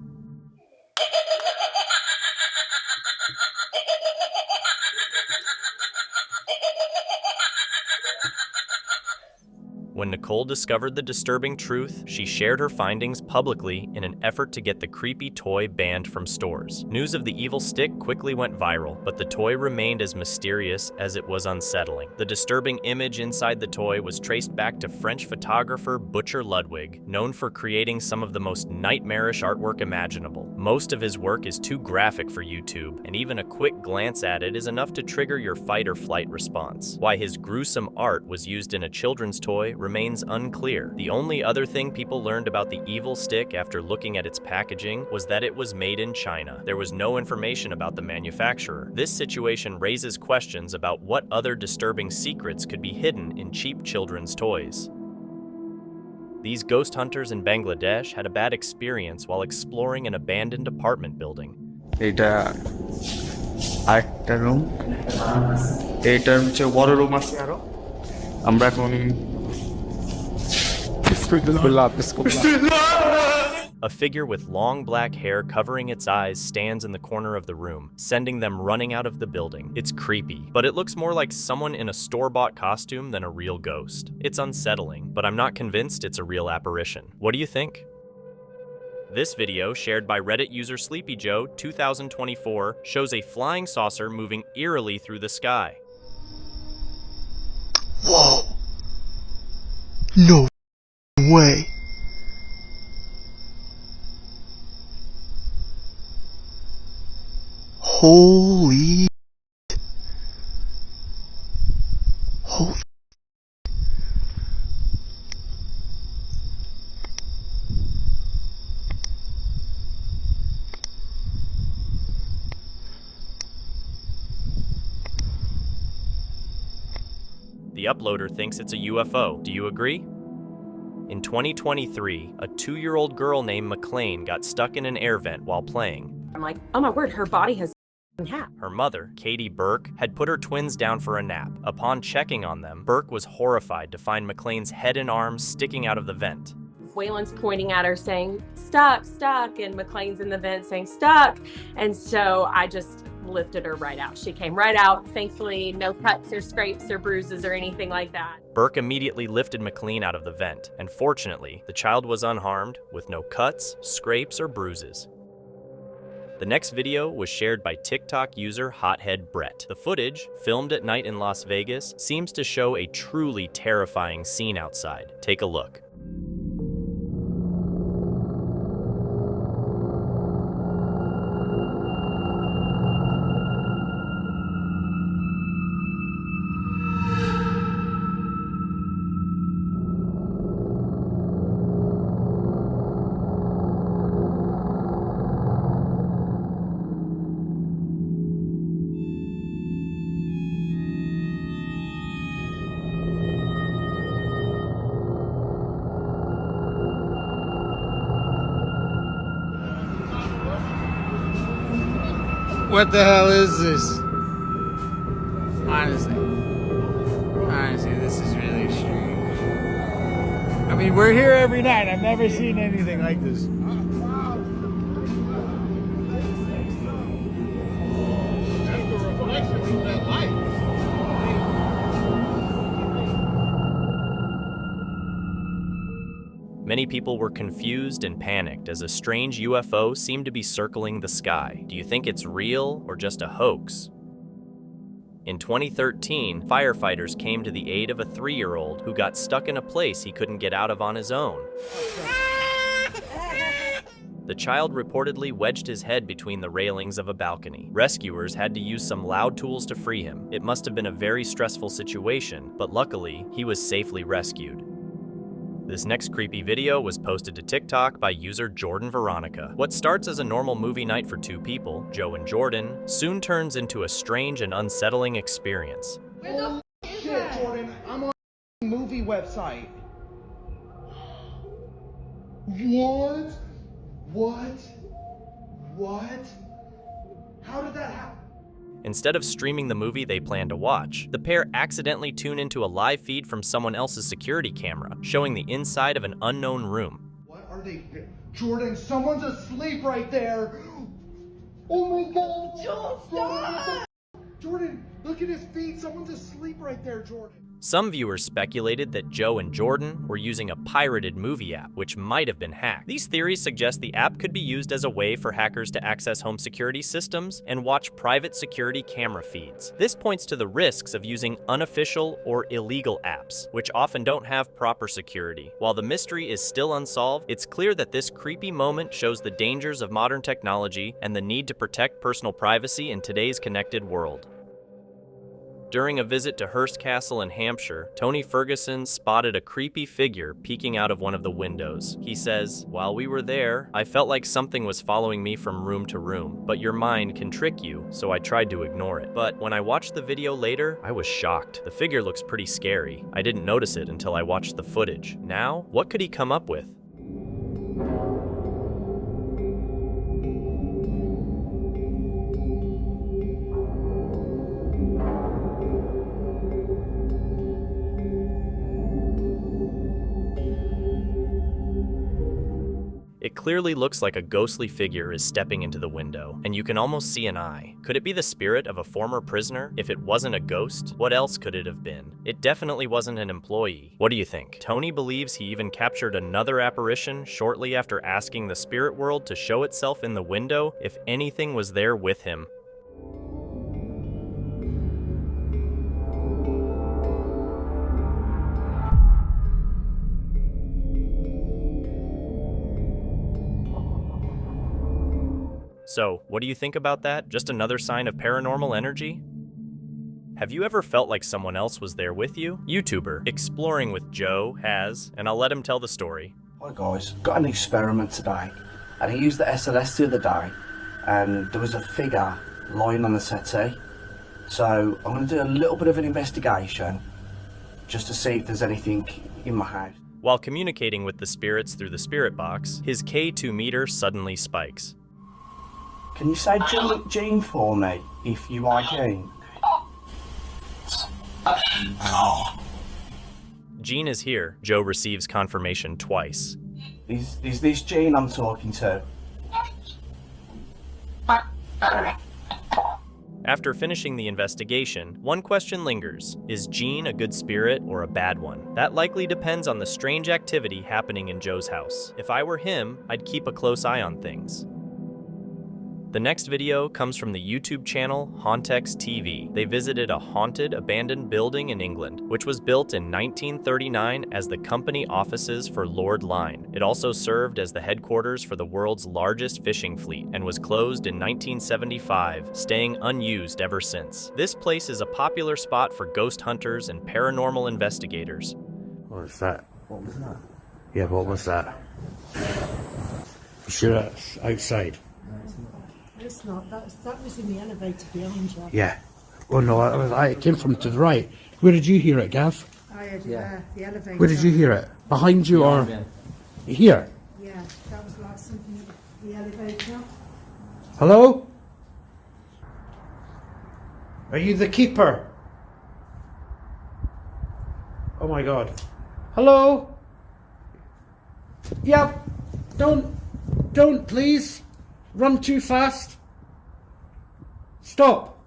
[SPEAKER 2] When Nicole discovered the disturbing truth, she shared her findings publicly in an effort to get the creepy toy banned from stores. News of the evil stick quickly went viral, but the toy remained as mysterious as it was unsettling. The disturbing image inside the toy was traced back to French photographer Butcher Ludwig, known for creating some of the most nightmarish artwork imaginable. Most of his work is too graphic for YouTube, and even a quick glance at it is enough to trigger your fight or flight response. Why his gruesome art was used in a children's toy remains unclear. The only other thing people learned about the evil stick after looking at its packaging was that it was made in China. There was no information about the manufacturer. This situation raises questions about what other disturbing secrets could be hidden in cheap children's toys. These ghost hunters in Bangladesh had a bad experience while exploring an abandoned apartment building.
[SPEAKER 12] এটা আরেকটা room, এইটার হচ্ছে বড় room আছে আরো। আমরা এখন
[SPEAKER 2] A figure with long black hair covering its eyes stands in the corner of the room, sending them running out of the building. It's creepy, but it looks more like someone in a store-bought costume than a real ghost. It's unsettling, but I'm not convinced it's a real apparition. What do you think? This video, shared by Reddit user SleepyJoe 2024, shows a flying saucer moving eerily through the sky.
[SPEAKER 20] Whoa! No way! Holy... Holy...
[SPEAKER 2] The uploader thinks it's a UFO. Do you agree? In 2023, a 2-year-old girl named McLean got stuck in an air vent while playing.
[SPEAKER 15] I'm like, oh my word, her body has half.
[SPEAKER 2] Her mother, Katie Burke, had put her twins down for a nap. Upon checking on them, Burke was horrified to find McLean's head and arms sticking out of the vent.
[SPEAKER 15] Waylon's pointing at her saying, stuck, stuck, and McLean's in the vent saying, stuck. And so I just lifted her right out. She came right out. Thankfully, no cuts or scrapes or bruises or anything like that.
[SPEAKER 2] Burke immediately lifted McLean out of the vent, and fortunately, the child was unharmed with no cuts, scrapes, or bruises. The next video was shared by TikTok user Hothead Brett. The footage, filmed at night in Las Vegas, seems to show a truly terrifying scene outside. Take a look.
[SPEAKER 14] What the hell is this? Honestly, this is really strange. I mean, we're here every night. I've never seen anything like this.
[SPEAKER 7] That's the reflection from that light.
[SPEAKER 2] Many people were confused and panicked as a strange UFO seemed to be circling the sky. Do you think it's real or just a hoax? In 2013, firefighters came to the aid of a 3-year-old who got stuck in a place he couldn't get out of on his own. The child reportedly wedged his head between the railings of a balcony. Rescuers had to use some loud tools to free him. It must have been a very stressful situation, but luckily, he was safely rescued. This next creepy video was posted to TikTok by user Jordan Veronica. What starts as a normal movie night for 2 people, Joe and Jordan, soon turns into a strange and unsettling experience.
[SPEAKER 20] Where the f*** is that? Jordan, I'm on a movie website. What? How did that happen?
[SPEAKER 2] Instead of streaming the movie they plan to watch, the pair accidentally tune into a live feed from someone else's security camera, showing the inside of an unknown room.
[SPEAKER 20] What are they? Jordan, someone's asleep right there. Oh my God. Joel, stop. Jordan, look at his feet. Someone's asleep right there, Jordan.
[SPEAKER 2] Some viewers speculated that Joe and Jordan were using a pirated movie app, which might have been hacked. These theories suggest the app could be used as a way for hackers to access home security systems and watch private security camera feeds. This points to the risks of using unofficial or illegal apps, which often don't have proper security. While the mystery is still unsolved, it's clear that this creepy moment shows the dangers of modern technology and the need to protect personal privacy in today's connected world. During a visit to Hurst Castle in Hampshire, Tony Ferguson spotted a creepy figure peeking out of one of the windows. He says, "While we were there, I felt like something was following me from room to room, but your mind can trick you, so I tried to ignore it. But when I watched the video later, I was shocked. The figure looks pretty scary. I didn't notice it until I watched the footage. Now, what could he come up with?" It clearly looks like a ghostly figure is stepping into the window, and you can almost see an eye. Could it be the spirit of a former prisoner? If it wasn't a ghost, what else could it have been? It definitely wasn't an employee. What do you think? Tony believes he even captured another apparition shortly after asking the spirit world to show itself in the window if anything was there with him. So, what do you think about that? Just another sign of paranormal energy? Have you ever felt like someone else was there with you? YouTuber Exploring with Joe has, and I'll let him tell the story.
[SPEAKER 21] Hi guys, got an experiment today, and I used the SLS the other day, and there was a figure lying on the settee. So I'm going to do a little bit of an investigation, just to see if there's anything in my house.
[SPEAKER 2] While communicating with the spirits through the spirit box, his K2 meter suddenly spikes.
[SPEAKER 21] Can you say Jean for me, if you are Jean?
[SPEAKER 2] Jean is here. Joe receives confirmation twice.
[SPEAKER 21] Is this Jean I'm talking to?
[SPEAKER 2] After finishing the investigation, one question lingers. Is Jean a good spirit or a bad one? That likely depends on the strange activity happening in Joe's house. If I were him, I'd keep a close eye on things. The next video comes from the YouTube channel Hauntex TV. They visited a haunted, abandoned building in England, which was built in 1939 as the company offices for Lord Lyne. It also served as the headquarters for the world's largest fishing fleet and was closed in 1975, staying unused ever since. This place is a popular spot for ghost hunters and paranormal investigators.
[SPEAKER 22] What was that? What was that? Yeah, what was that? You sure that's outside?
[SPEAKER 13] It's not. That was in the elevator behind you.
[SPEAKER 22] Yeah. Well, no, it came from to the right. Where did you hear it, Gav?
[SPEAKER 13] I heard it there, the elevator.
[SPEAKER 22] Where did you hear it? Behind you or here?
[SPEAKER 13] Yeah, that was like something in the elevator.
[SPEAKER 22] Hello? Are you the keeper? Oh my God. Hello? Yep. Don't please run too fast. Stop.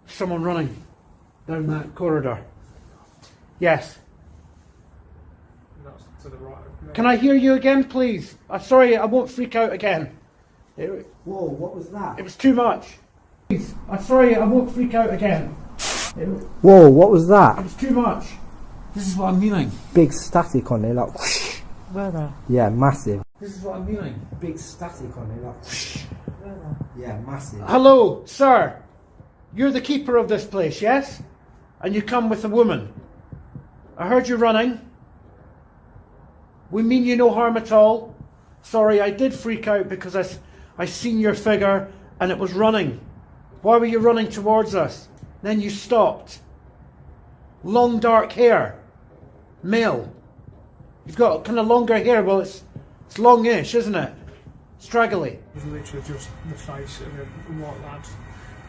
[SPEAKER 22] Someone running down that corridor. Yes.
[SPEAKER 14] That's to the right.
[SPEAKER 22] Can I hear you again, please? I'm sorry, I won't freak out again.
[SPEAKER 3] Whoa, what was that?
[SPEAKER 22] It was too much. Please, I'm sorry, I won't freak out again.
[SPEAKER 3] Whoa, what was that?
[SPEAKER 22] It was too much. This is what I'm meaning.
[SPEAKER 3] Big static on it, like whoosh.
[SPEAKER 22] Where there?
[SPEAKER 3] Yeah, massive.
[SPEAKER 22] This is what I'm meaning.
[SPEAKER 3] Big static on it, like whoosh. Yeah, massive.
[SPEAKER 22] Hello, sir. You're the keeper of this place, yes? And you come with a woman. I heard you running. We mean you no harm at all. Sorry, I did freak out because I seen your figure and it was running. Why were you running towards us? Then you stopped. Long dark hair. Male. You've got kind of longer hair. Well, it's longish, isn't it? Straggly.
[SPEAKER 14] It was literally just the face of a white lad.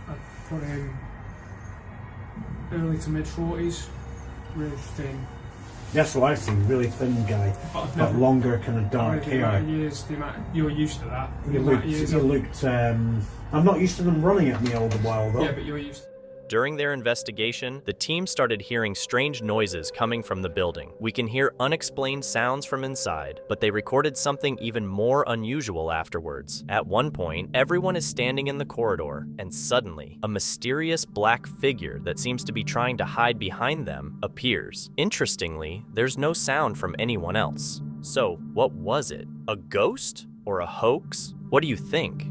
[SPEAKER 14] I'd put him early to mid 40s, really thin.
[SPEAKER 22] That's what I've seen. Really thin guy, but longer, kind of dark hair.
[SPEAKER 14] You're used to that.
[SPEAKER 22] You looked. I'm not used to them running at me all the while though.
[SPEAKER 14] Yeah, but you're used.
[SPEAKER 2] During their investigation, the team started hearing strange noises coming from the building. We can hear unexplained sounds from inside, but they recorded something even more unusual afterwards. At one point, everyone is standing in the corridor, and suddenly, a mysterious black figure that seems to be trying to hide behind them appears. Interestingly, there's no sound from anyone else. So, what was it? A ghost? Or a hoax? What do you think?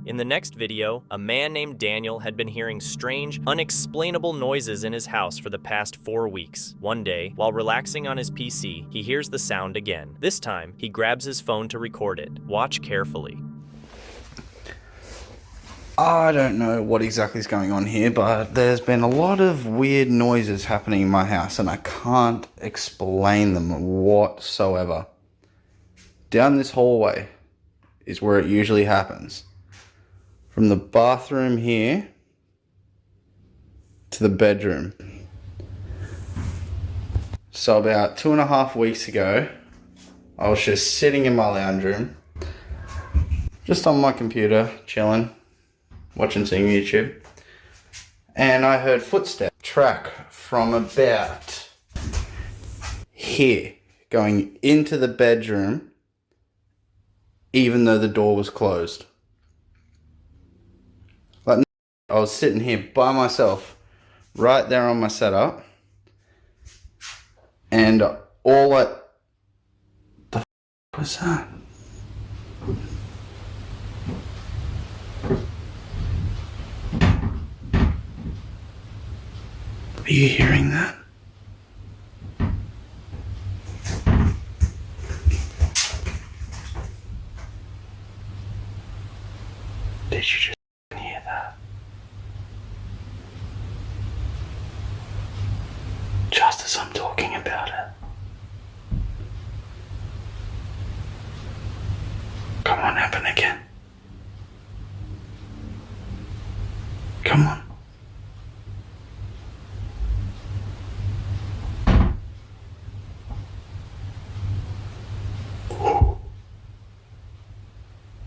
[SPEAKER 2] In the next video, a man named Daniel had been hearing strange, unexplainable noises in his house for the past 4 weeks. One day, while relaxing on his PC, he hears the sound again. This time, he grabs his phone to record it. Watch carefully.
[SPEAKER 12] I don't know what exactly is going on here, but there's been a lot of weird noises happening in my house, and I can't explain them whatsoever. Down this hallway is where it usually happens. From the bathroom here to the bedroom. So about 2.5 weeks ago, I was just sitting in my lounge room, just on my computer, chilling, watching some YouTube, and I heard footsteps track from about here, going into the bedroom, even though the door was closed. Like, I was sitting here by myself, right there on my setup, and all the f was that? Are you hearing that? Did you just hear that? Just as I'm talking about it. Come on, happen again. Come on.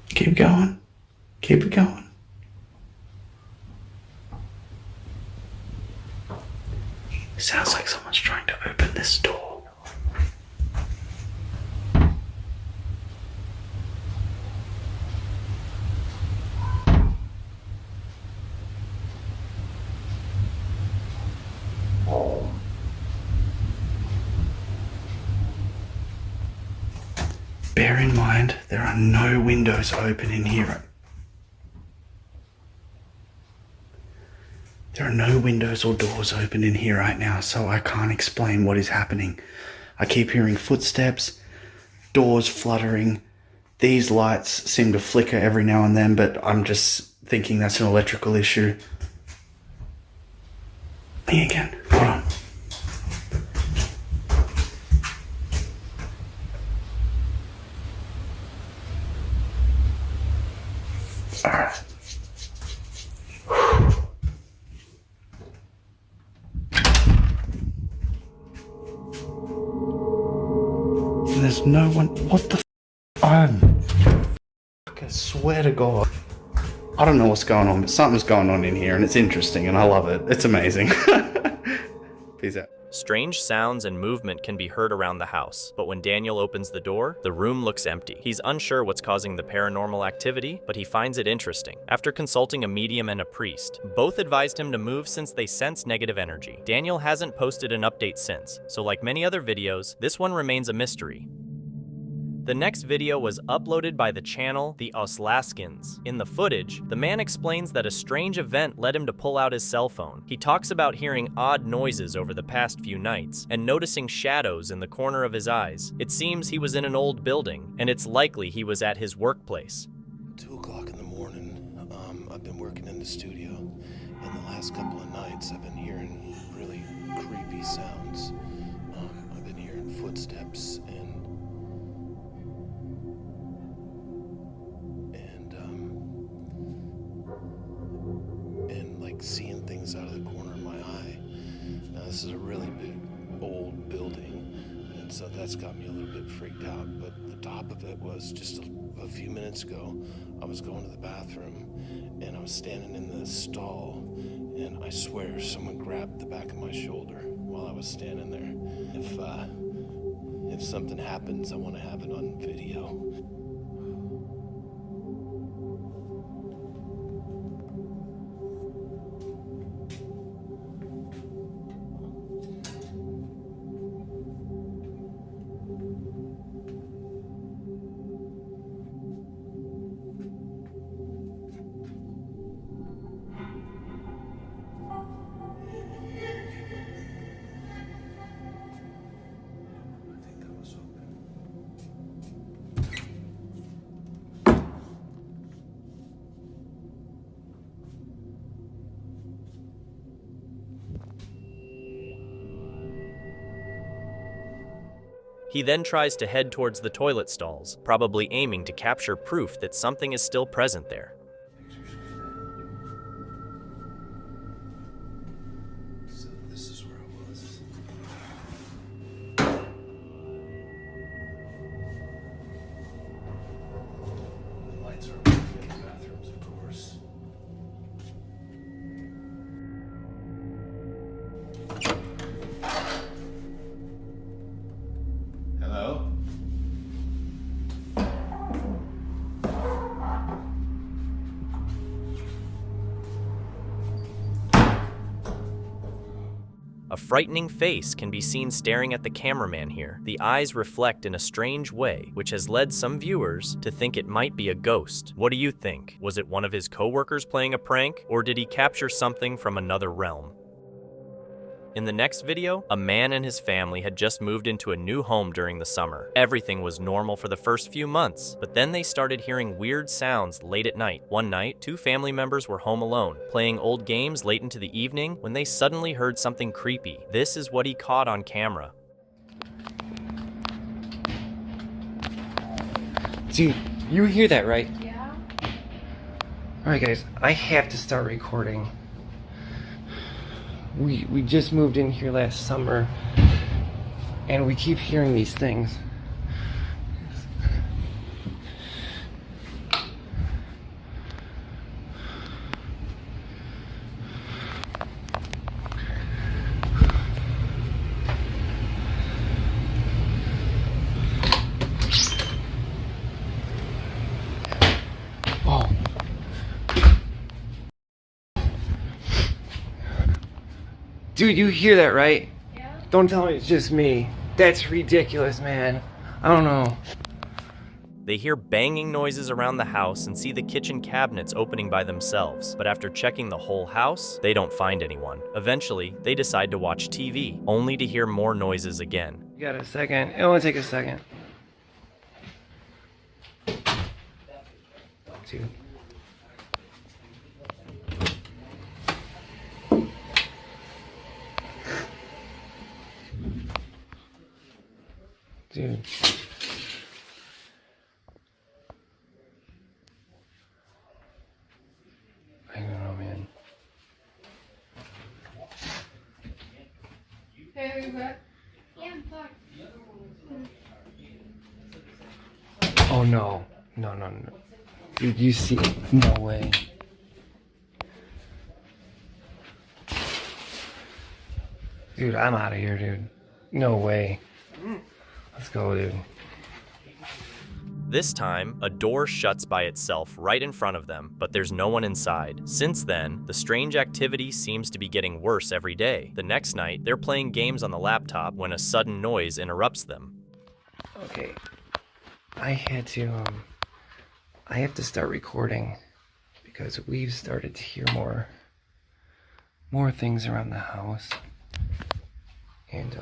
[SPEAKER 12] Keep going. Keep it going. Sounds like someone's trying to open this door. Bear in mind, there are no windows open in here. There are no windows or doors open in here right now, so I can't explain what is happening. I keep hearing footsteps, doors fluttering. These lights seem to flicker every now and then, but I'm just thinking that's an electrical issue. Me again. Hold on. Alright. There's no one. What the I swear to God. I don't know what's going on, but something's going on in here and it's interesting and I love it. It's amazing. Peace out.
[SPEAKER 2] Strange sounds and movement can be heard around the house, but when Daniel opens the door, the room looks empty. He's unsure what's causing the paranormal activity, but he finds it interesting. After consulting a medium and a priest, both advised him to move since they sense negative energy. Daniel hasn't posted an update since, so like many other videos, this one remains a mystery. The next video was uploaded by the channel The Oslaskins. In the footage, the man explains that a strange event led him to pull out his cell phone. He talks about hearing odd noises over the past few nights and noticing shadows in the corner of his eyes. It seems he was in an old building, and it's likely he was at his workplace.
[SPEAKER 4] 2 o'clock in the morning, I've been working in the studio, and the last couple of nights I've been hearing really creepy sounds. I've been hearing footsteps and like seeing things out of the corner of my eye. Now this is a really big old building, and so that's got me a little bit freaked out, but the top of it was just a few minutes ago, I was going to the bathroom and I was standing in the stall and I swear someone grabbed the back of my shoulder while I was standing there. If something happens, I want to have it on video.
[SPEAKER 2] He then tries to head towards the toilet stalls, probably aiming to capture proof that something is still present there.
[SPEAKER 4] So this is where I was. The lights are open in the bathrooms, of course. Hello?
[SPEAKER 2] A frightening face can be seen staring at the cameraman here. The eyes reflect in a strange way, which has led some viewers to think it might be a ghost. What do you think? Was it one of his co-workers playing a prank, or did he capture something from another realm? In the next video, a man and his family had just moved into a new home during the summer. Everything was normal for the first few months, but then they started hearing weird sounds late at night. One night, 2 family members were home alone, playing old games late into the evening when they suddenly heard something creepy. This is what he caught on camera.
[SPEAKER 5] Dude, you hear that, right? Yeah. Alright guys, I have to start recording. We just moved in here last summer, and we keep hearing these things. Dude, you hear that, right? Yeah. Don't tell me it's just me. That's ridiculous, man. I don't know.
[SPEAKER 2] They hear banging noises around the house and see the kitchen cabinets opening by themselves. But after checking the whole house, they don't find anyone. Eventually, they decide to watch TV, only to hear more noises again.
[SPEAKER 5] You got a second? It'll only take a second. Dude. Dude. I don't know, man.
[SPEAKER 9] Hey, are you back? Yeah, I'm fine.
[SPEAKER 5] Oh no. No. Dude, you see, no way. Dude, I'm out of here, dude. No way. Let's go, dude.
[SPEAKER 2] This time, a door shuts by itself right in front of them, but there's no one inside. Since then, the strange activity seems to be getting worse every day. The next night, they're playing games on the laptop when a sudden noise interrupts them.
[SPEAKER 5] Okay. I have to start recording because we've started to hear more things around the house. And,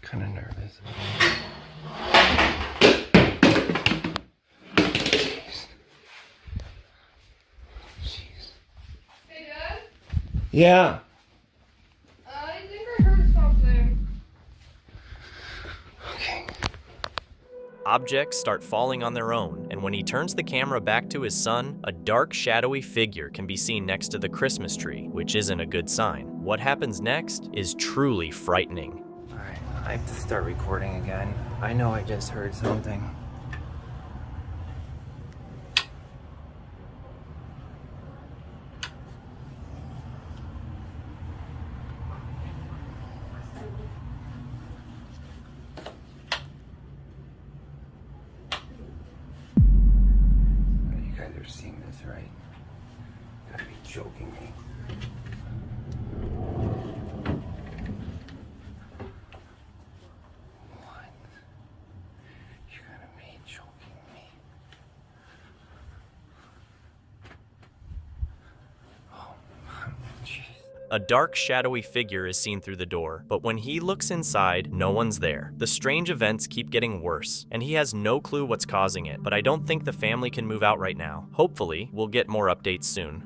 [SPEAKER 5] kind of nervous. Jeez.
[SPEAKER 9] Hey, Dad?
[SPEAKER 5] Yeah.
[SPEAKER 9] I think I heard something.
[SPEAKER 5] Okay.
[SPEAKER 2] Objects start falling on their own, and when he turns the camera back to his son, a dark, shadowy figure can be seen next to the Christmas tree, which isn't a good sign. What happens next is truly frightening.
[SPEAKER 5] I have to start recording again. I know I just heard something. You're seeing this, right? You gotta be joking me. What? You gotta be joking me. Oh, jeez.
[SPEAKER 2] A dark, shadowy figure is seen through the door, but when he looks inside, no one's there. The strange events keep getting worse, and he has no clue what's causing it, but I don't think the family can move out right now. Hopefully, we'll get more updates soon.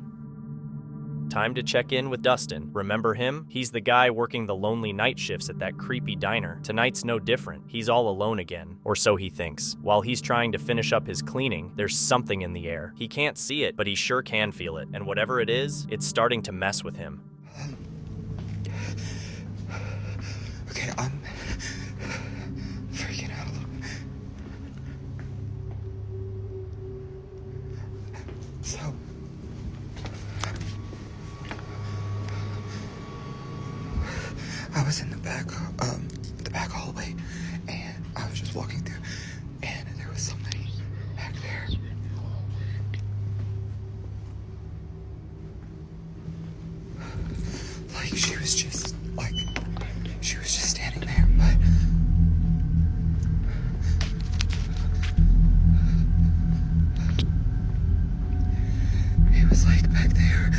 [SPEAKER 2] Time to check in with Dustin. Remember him? He's the guy working the lonely night shifts at that creepy diner. Tonight's no different. He's all alone again, or so he thinks. While he's trying to finish up his cleaning, there's something in the air. He can't see it, but he sure can feel it, and whatever it is, it's starting to mess with him.
[SPEAKER 5] Okay, I'm freaking out a little bit. So, I was in the back hallway, and I was just walking through, and there was somebody back there. Like, she was just standing there, but it was like back there.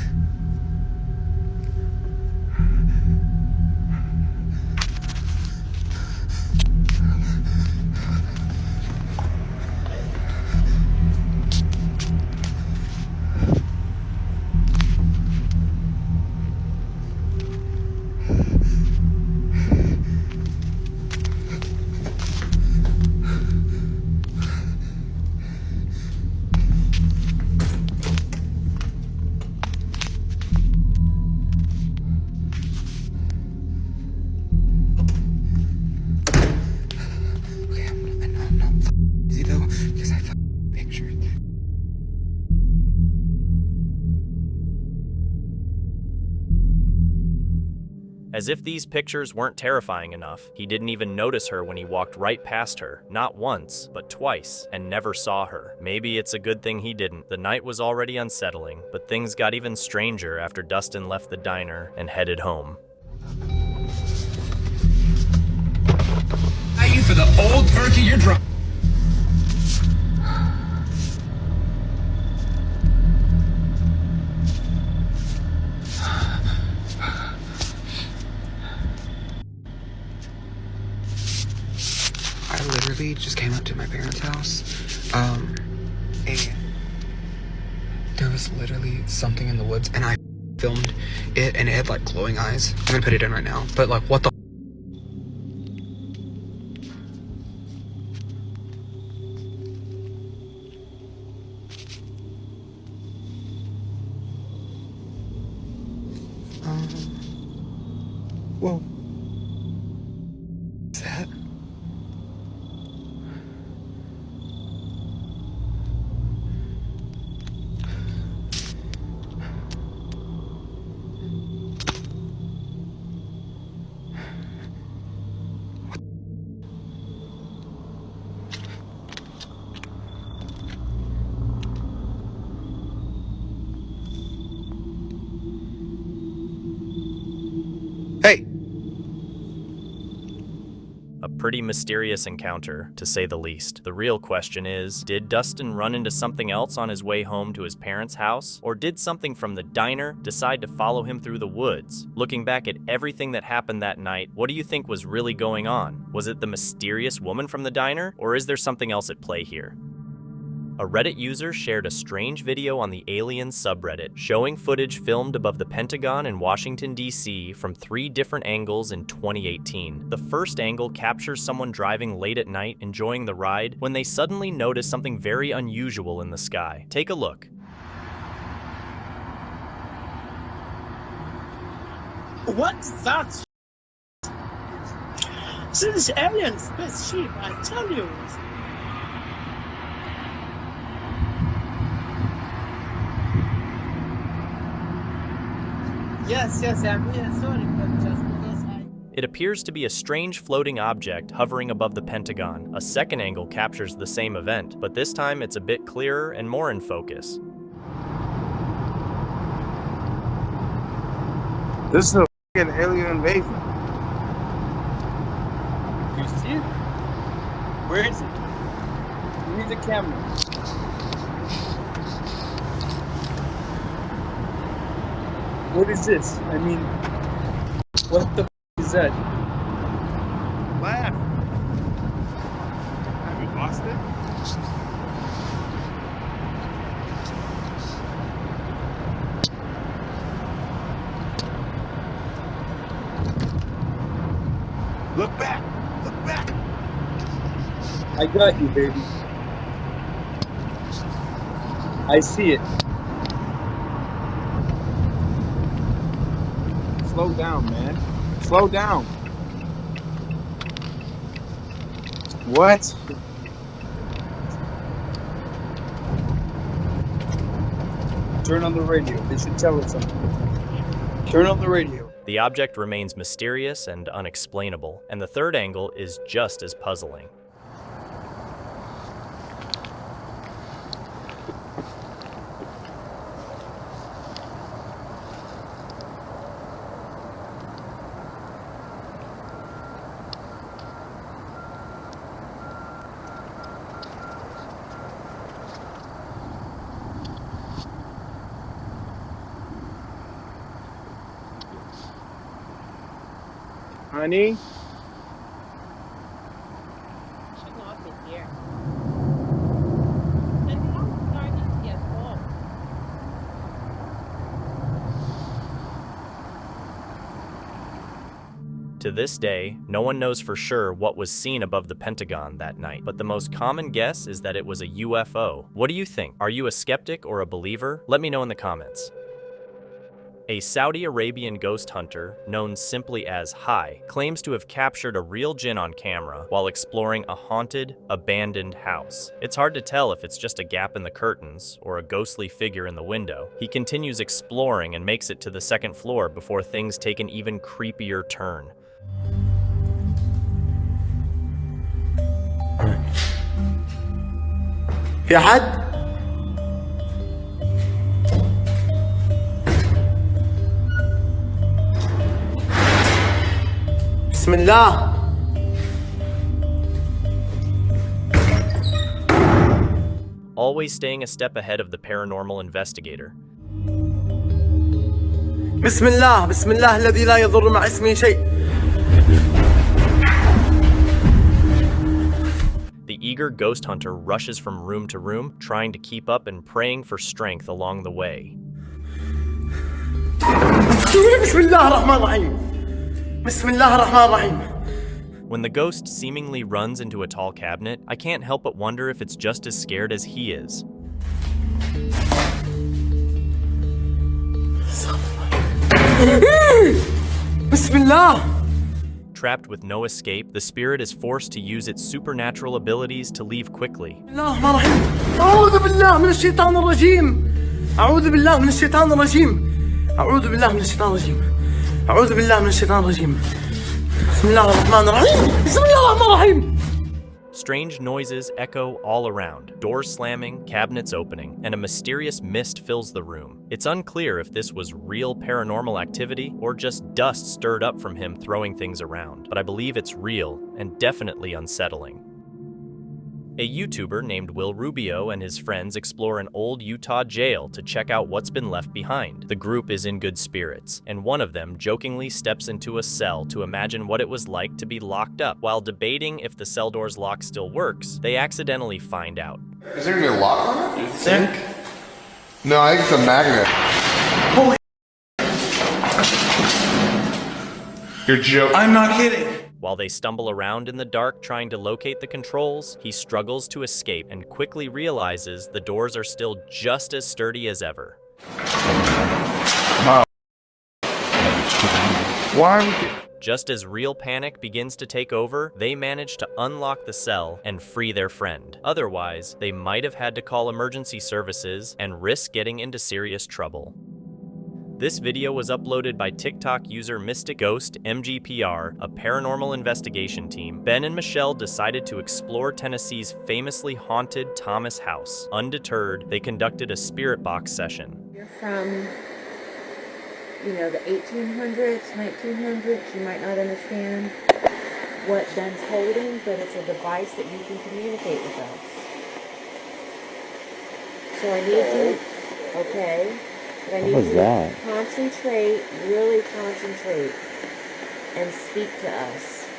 [SPEAKER 2] As if these pictures weren't terrifying enough, he didn't even notice her when he walked right past her, not once, but twice, and never saw her. Maybe it's a good thing he didn't. The night was already unsettling, but things got even stranger after Dustin left the diner and headed home.
[SPEAKER 5] Thank you for the old turkey you're drunk. I literally just came up to my parents' house, and there was literally something in the woods, and I filmed it, and it had like glowing eyes. I'm gonna put it in right now, but like, what the? Whoa. What's that? Hey!
[SPEAKER 2] A pretty mysterious encounter, to say the least. The real question is, did Dustin run into something else on his way home to his parents' house? Or did something from the diner decide to follow him through the woods? Looking back at everything that happened that night, what do you think was really going on? Was it the mysterious woman from the diner? Or is there something else at play here? A Reddit user shared a strange video on the Aliens subreddit showing footage filmed above the Pentagon in Washington, D.C. from 3 different angles in 2018. The first angle captures someone driving late at night enjoying the ride when they suddenly notice something very unusual in the sky. Take a look.
[SPEAKER 14] What's that? This alien spaceship, I tell you. Yes, I'm here. Sorry, but just because
[SPEAKER 2] It appears to be a strange floating object hovering above the Pentagon. A second angle captures the same event, but this time it's a bit clearer and more in focus.
[SPEAKER 1] This is a fucking alien invasion.
[SPEAKER 14] You see it? Where is it? Give me the camera. What is this? I mean, what the is that?
[SPEAKER 1] Laugh. Have you lost it? Look back! Look back!
[SPEAKER 14] I got you, baby. I see it.
[SPEAKER 1] Slow down, man. Slow down. What?
[SPEAKER 14] Turn on the radio. They should tell us something. Turn on the radio.
[SPEAKER 2] The object remains mysterious and unexplainable, and the third angle is just as puzzling.
[SPEAKER 1] Honey?
[SPEAKER 10] Should not be here. And how starting to get home?
[SPEAKER 2] To this day, no one knows for sure what was seen above the Pentagon that night, but the most common guess is that it was a UFO. What do you think? Are you a skeptic or a believer? Let me know in the comments. A Saudi Arabian ghost hunter, known simply as Hai, claims to have captured a real jinn on camera while exploring a haunted, abandoned house. It's hard to tell if it's just a gap in the curtains or a ghostly figure in the window. He continues exploring and makes it to the second floor before things take an even creepier turn.
[SPEAKER 21] في حد؟ بسم الله.
[SPEAKER 2] Always staying a step ahead of the paranormal investigator.
[SPEAKER 21] بسم الله بسم الله الذي لا يضر مع اسمه شيء.
[SPEAKER 2] The eager ghost hunter rushes from room to room, trying to keep up and praying for strength along the way.
[SPEAKER 21] بسم الله الرحمن الرحيم. بسم الله الرحمن الرحيم.
[SPEAKER 2] When the ghost seemingly runs into a tall cabinet, I can't help but wonder if it's just as scared as he is.
[SPEAKER 21] بسم الله.
[SPEAKER 2] Trapped with no escape, the spirit is forced to use its supernatural abilities to leave quickly.
[SPEAKER 21] أعوذ بالله من الشيطان الرجيم. أعوذ بالله من الشيطان الرجيم. أعوذ بالله من الشيطان الرجيم. أعوذ بالله من الشيطان الرجيم. بسم الله الرحمن الرحيم. بسم الله الرحمن الرحيم.
[SPEAKER 2] Strange noises echo all around, doors slamming, cabinets opening, and a mysterious mist fills the room. It's unclear if this was real paranormal activity or just dust stirred up from him throwing things around, but I believe it's real and definitely unsettling. A YouTuber named Will Rubio and his friends explore an old Utah jail to check out what's been left behind. The group is in good spirits, and one of them jokingly steps into a cell to imagine what it was like to be locked up. While debating if the cell door's lock still works, they accidentally find out.
[SPEAKER 23] Is there gonna be a lock on it? You think? No, I think it's a magnet. Holy. You're joking.
[SPEAKER 21] I'm not kidding.
[SPEAKER 2] While they stumble around in the dark trying to locate the controls, he struggles to escape and quickly realizes the doors are still just as sturdy as ever.
[SPEAKER 23] Wow. Why are we...
[SPEAKER 2] Just as real panic begins to take over, they manage to unlock the cell and free their friend. Otherwise, they might have had to call emergency services and risk getting into serious trouble. This video was uploaded by TikTok user Mystic Ghost MGPR, a paranormal investigation team. Ben and Michelle decided to explore Tennessee's famously haunted Thomas House. Undeterred, they conducted a spirit box session.
[SPEAKER 10] You're from, the 1800s, 1900s. You might not understand what Ben's holding, but it's a device that you can communicate with us. So I need you, okay? But I need you to concentrate, really concentrate, and speak to us.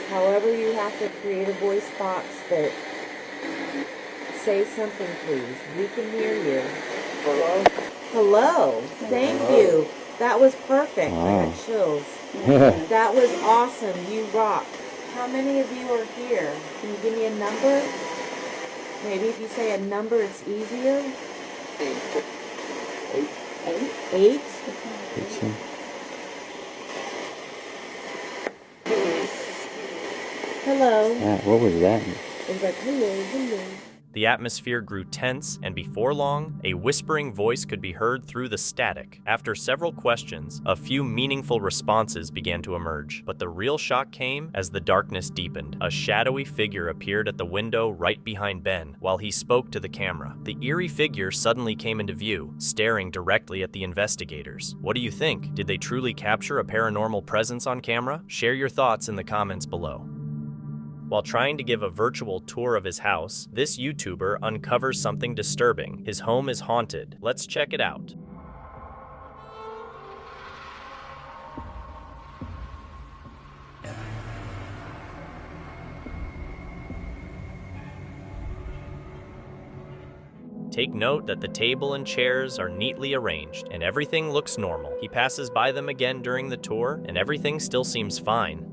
[SPEAKER 10] However, you have to create a voice box, but say something, please. We can hear you.
[SPEAKER 8] Hello?
[SPEAKER 10] Hello. Thank you. That was perfect. I got chills. That was awesome. You rock. How many of you are here? Can you give me a number? Maybe if you say a number, it's easier. 8? Hello.
[SPEAKER 8] What was that?
[SPEAKER 10] It was like, hello.
[SPEAKER 2] The atmosphere grew tense, and before long, a whispering voice could be heard through the static. After several questions, a few meaningful responses began to emerge. But the real shock came as the darkness deepened. A shadowy figure appeared at the window right behind Ben while he spoke to the camera. The eerie figure suddenly came into view, staring directly at the investigators. What do you think? Did they truly capture a paranormal presence on camera? Share your thoughts in the comments below. While trying to give a virtual tour of his house, this YouTuber uncovers something disturbing. His home is haunted. Let's check it out. Take note that the table and chairs are neatly arranged, and everything looks normal. He passes by them again during the tour, and everything still seems fine.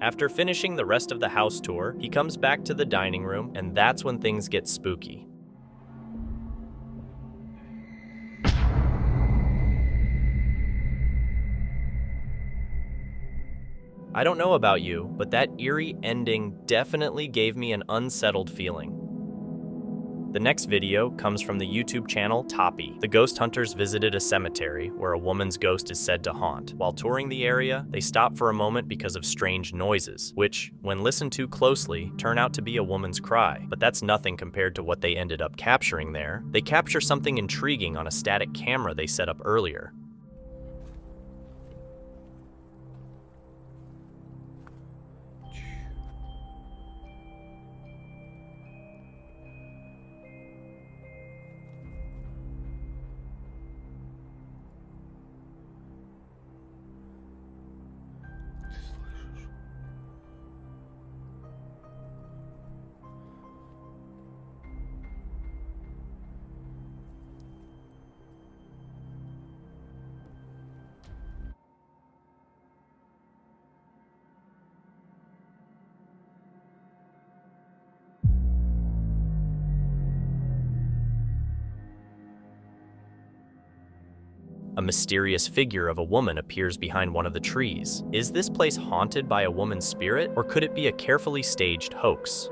[SPEAKER 2] After finishing the rest of the house tour, he comes back to the dining room, and that's when things get spooky. I don't know about you, but that eerie ending definitely gave me an unsettled feeling. The next video comes from the YouTube channel Toppy. The ghost hunters visited a cemetery where a woman's ghost is said to haunt. While touring the area, they stop for a moment because of strange noises, which, when listened to closely, turn out to be a woman's cry. But that's nothing compared to what they ended up capturing there. They capture something intriguing on a static camera they set up earlier. A mysterious figure of a woman appears behind one of the trees. Is this place haunted by a woman's spirit, or could it be a carefully staged hoax?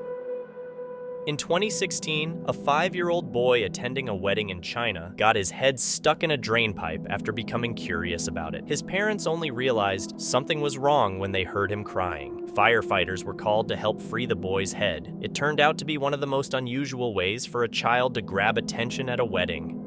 [SPEAKER 2] In 2016, a 5-year-old boy attending a wedding in China got his head stuck in a drain pipe after becoming curious about it. His parents only realized something was wrong when they heard him crying. Firefighters were called to help free the boy's head. It turned out to be one of the most unusual ways for a child to grab attention at a wedding.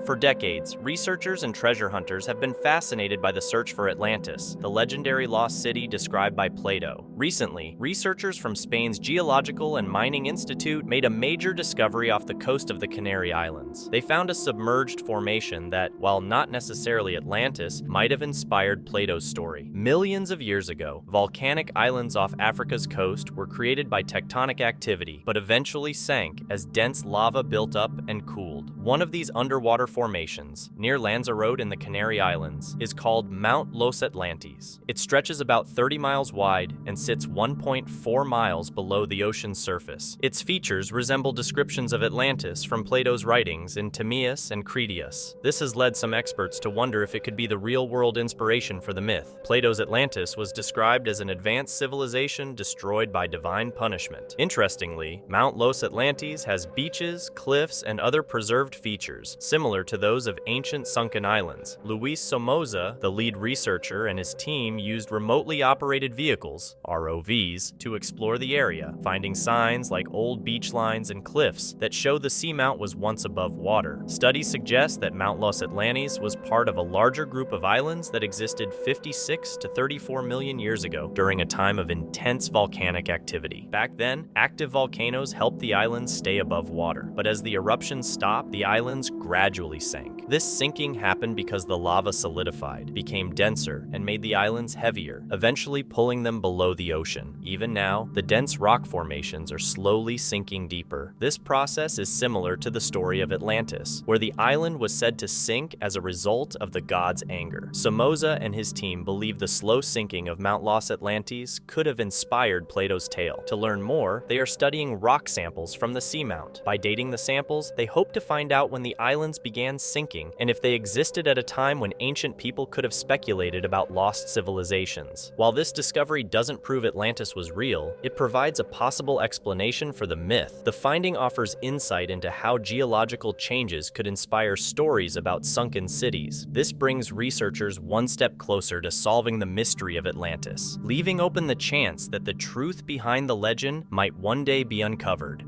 [SPEAKER 2] For decades, researchers and treasure hunters have been fascinated by the search for Atlantis, the legendary lost city described by Plato. Recently, researchers from Spain's Geological and Mining Institute made a major discovery off the coast of the Canary Islands. They found a submerged formation that, while not necessarily Atlantis, might have inspired Plato's story. Millions of years ago, volcanic islands off Africa's coast were created by tectonic activity, but eventually sank as dense lava built up and cooled. One of these underwater formations near Lanzarote in the Canary Islands is called Mount Los Atlantes. It stretches about 30 miles wide and sits 1.4 miles below the ocean's surface. Its features resemble descriptions of Atlantis from Plato's writings in Timaeus and Critias. This has led some experts to wonder if it could be the real-world inspiration for the myth. Plato's Atlantis was described as an advanced civilization destroyed by divine punishment. Interestingly, Mount Los Atlantes has beaches, cliffs, and other preserved features, similar to those of ancient sunken islands. Luis Somoza, the lead researcher, and his team used remotely operated vehicles, ROVs, to explore the area, finding signs like old beach lines and cliffs that show the seamount was once above water. Studies suggest that Mount Los Atlantes was part of a larger group of islands that existed 56 to 34 million years ago during a time of intense volcanic activity. Back then, active volcanoes helped the islands stay above water, but as the eruptions stopped, the islands gradually sank. This sinking happened because the lava solidified, became denser, and made the islands heavier, eventually pulling them below the ocean. Even now, the dense rock formations are slowly sinking deeper. This process is similar to the story of Atlantis, where the island was said to sink as a result of the gods' anger. Somoza and his team believe the slow sinking of Mount Los Atlantes could have inspired Plato's tale. To learn more, they are studying rock samples from the seamount. By dating the samples, they hope to find out when the islands began sinking and if they existed at a time when ancient people could have speculated about lost civilizations. While this discovery doesn't prove Atlantis was real, it provides a possible explanation for the myth. The finding offers insight into how geological changes could inspire stories about sunken cities. This brings researchers one step closer to solving the mystery of Atlantis, leaving open the chance that the truth behind the legend might one day be uncovered.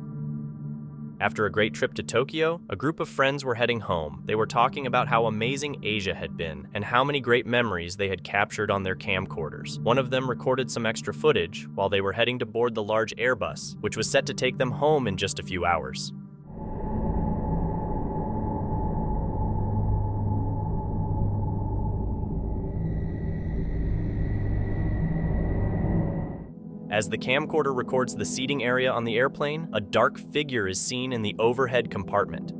[SPEAKER 2] After a great trip to Tokyo, a group of friends were heading home. They were talking about how amazing Asia had been and how many great memories they had captured on their camcorders. One of them recorded some extra footage while they were heading to board the large Airbus, which was set to take them home in just a few hours. As the camcorder records the seating area on the airplane, a dark figure is seen in the overhead compartment.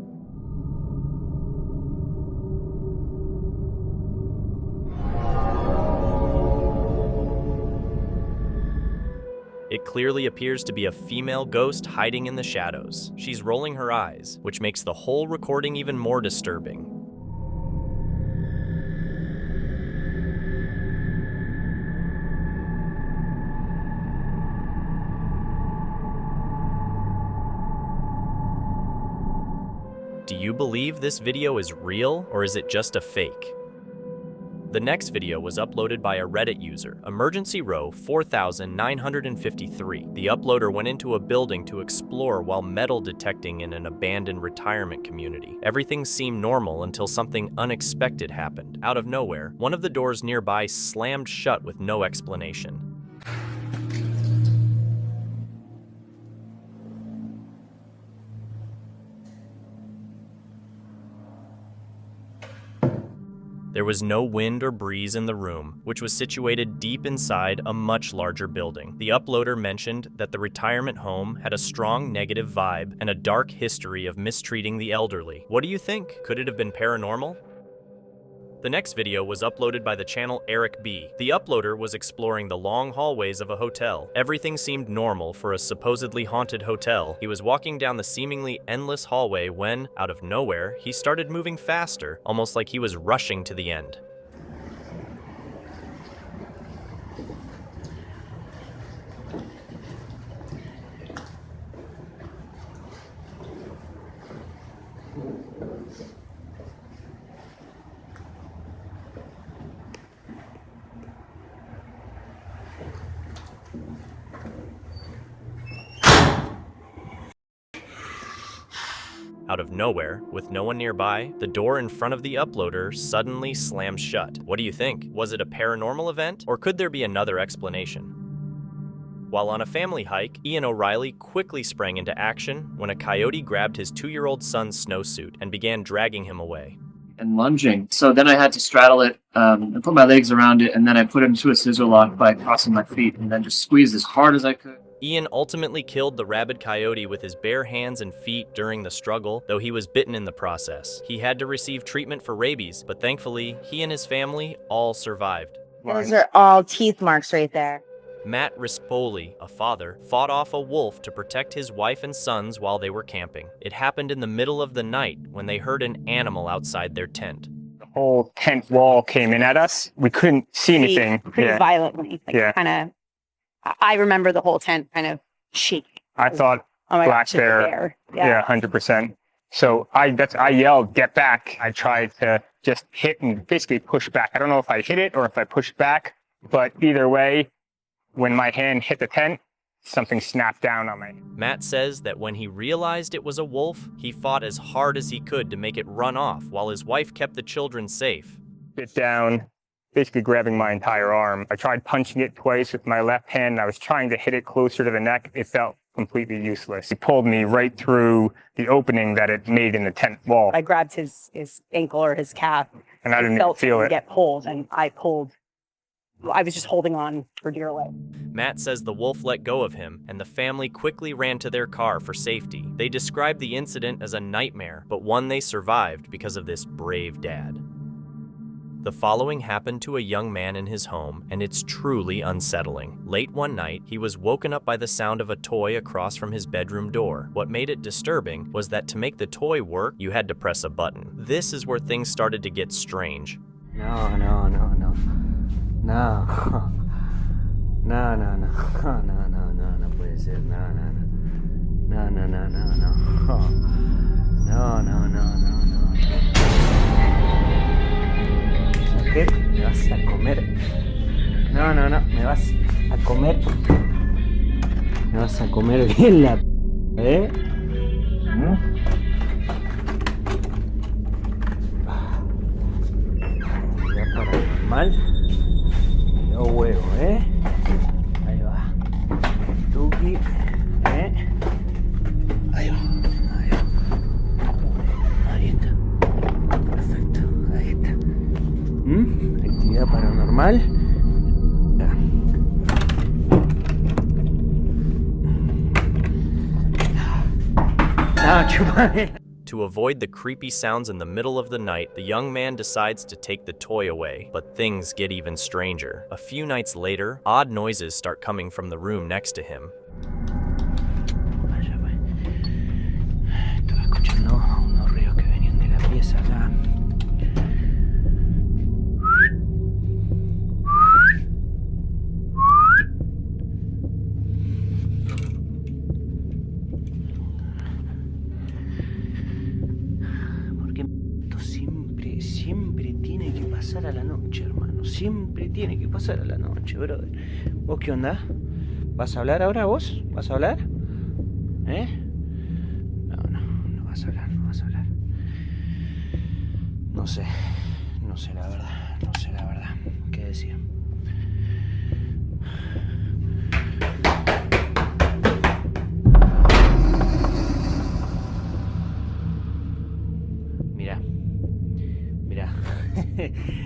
[SPEAKER 2] It clearly appears to be a female ghost hiding in the shadows. She's rolling her eyes, which makes the whole recording even more disturbing. Do you believe this video is real, or is it just a fake? The next video was uploaded by a Reddit user, Emergency Row 4953. The uploader went into a building to explore while metal detecting in an abandoned retirement community. Everything seemed normal until something unexpected happened. Out of nowhere, one of the doors nearby slammed shut with no explanation. There was no wind or breeze in the room, which was situated deep inside a much larger building. The uploader mentioned that the retirement home had a strong negative vibe and a dark history of mistreating the elderly. What do you think? Could it have been paranormal? The next video was uploaded by the channel Eric B. The uploader was exploring the long hallways of a hotel. Everything seemed normal for a supposedly haunted hotel. He was walking down the seemingly endless hallway when, out of nowhere, he started moving faster, almost like he was rushing to the end. Out of nowhere, with no one nearby, the door in front of the uploader suddenly slammed shut. What do you think? Was it a paranormal event, or could there be another explanation? While on a family hike, Ian O'Reilly quickly sprang into action when a coyote grabbed his 2-year-old son's snowsuit and began dragging him away.
[SPEAKER 8] And lunging. So then I had to straddle it and put my legs around it, and then I put him to a scissor lock by crossing my feet and then just squeezed as hard as I could.
[SPEAKER 2] Ian ultimately killed the rabid coyote with his bare hands and feet during the struggle, though he was bitten in the process. He had to receive treatment for rabies, but thankfully, he and his family all survived.
[SPEAKER 11] Those are all teeth marks right there.
[SPEAKER 2] Matt Rispoli, a father, fought off a wolf to protect his wife and sons while they were camping. It happened in the middle of the night when they heard an animal outside their tent.
[SPEAKER 16] The whole tent wall came in at us. We couldn't see anything.
[SPEAKER 17] Pretty violently. Like kind of. I remember the whole tent kind of shaking.
[SPEAKER 16] I thought black bear. Yeah, 100%. So I yelled, "Get back!" I tried to just hit and basically push back. I don't know if I hit it or if I pushed back, but either way, when my hand hit the tent, something snapped down on me.
[SPEAKER 2] Matt says that when he realized it was a wolf, he fought as hard as he could to make it run off while his wife kept the children safe.
[SPEAKER 16] Bit down, basically grabbing my entire arm. I tried punching it twice with my left hand, and I was trying to hit it closer to the neck. It felt completely useless. He pulled me right through the opening that it made in the tent wall.
[SPEAKER 17] I grabbed his ankle or his calf.
[SPEAKER 16] And I didn't even feel it.
[SPEAKER 17] Get pulled, and I pulled. I was just holding on for dear life.
[SPEAKER 2] Matt says the wolf let go of him, and the family quickly ran to their car for safety. They described the incident as a nightmare, but one they survived because of this brave dad. The following happened to a young man in his home, and it's truly unsettling. Late one night, he was woken up by the sound of a toy across from his bedroom door. What made it disturbing was that to make the toy work, you had to press a button. This is where things started to get strange.
[SPEAKER 24] No. No puede ser, no. ¿Qué? Me vas a comer. No, me vas a comer. Me vas a comer bien la... ¿Eh? Ya paranormal. Yo huevo, Ahí va. Tuki, Ahí va. Ahí está. Perfecto, ahí está. Actividad paranormal.
[SPEAKER 2] To avoid the creepy sounds in the middle of the night, the young man decides to take the toy away, but things get even stranger. A few nights later, odd noises start coming from the room next to him.
[SPEAKER 24] Estaba escuchando unos ruidos que venían de la pieza acá. Siempre tiene que pasar a la noche, hermano. Siempre tiene que pasar a la noche, brother. ¿Vos qué onda? ¿Vas a hablar ahora vos? ¿Vas a hablar? No vas a hablar, no vas a hablar. No sé la verdad. ¿Qué decir?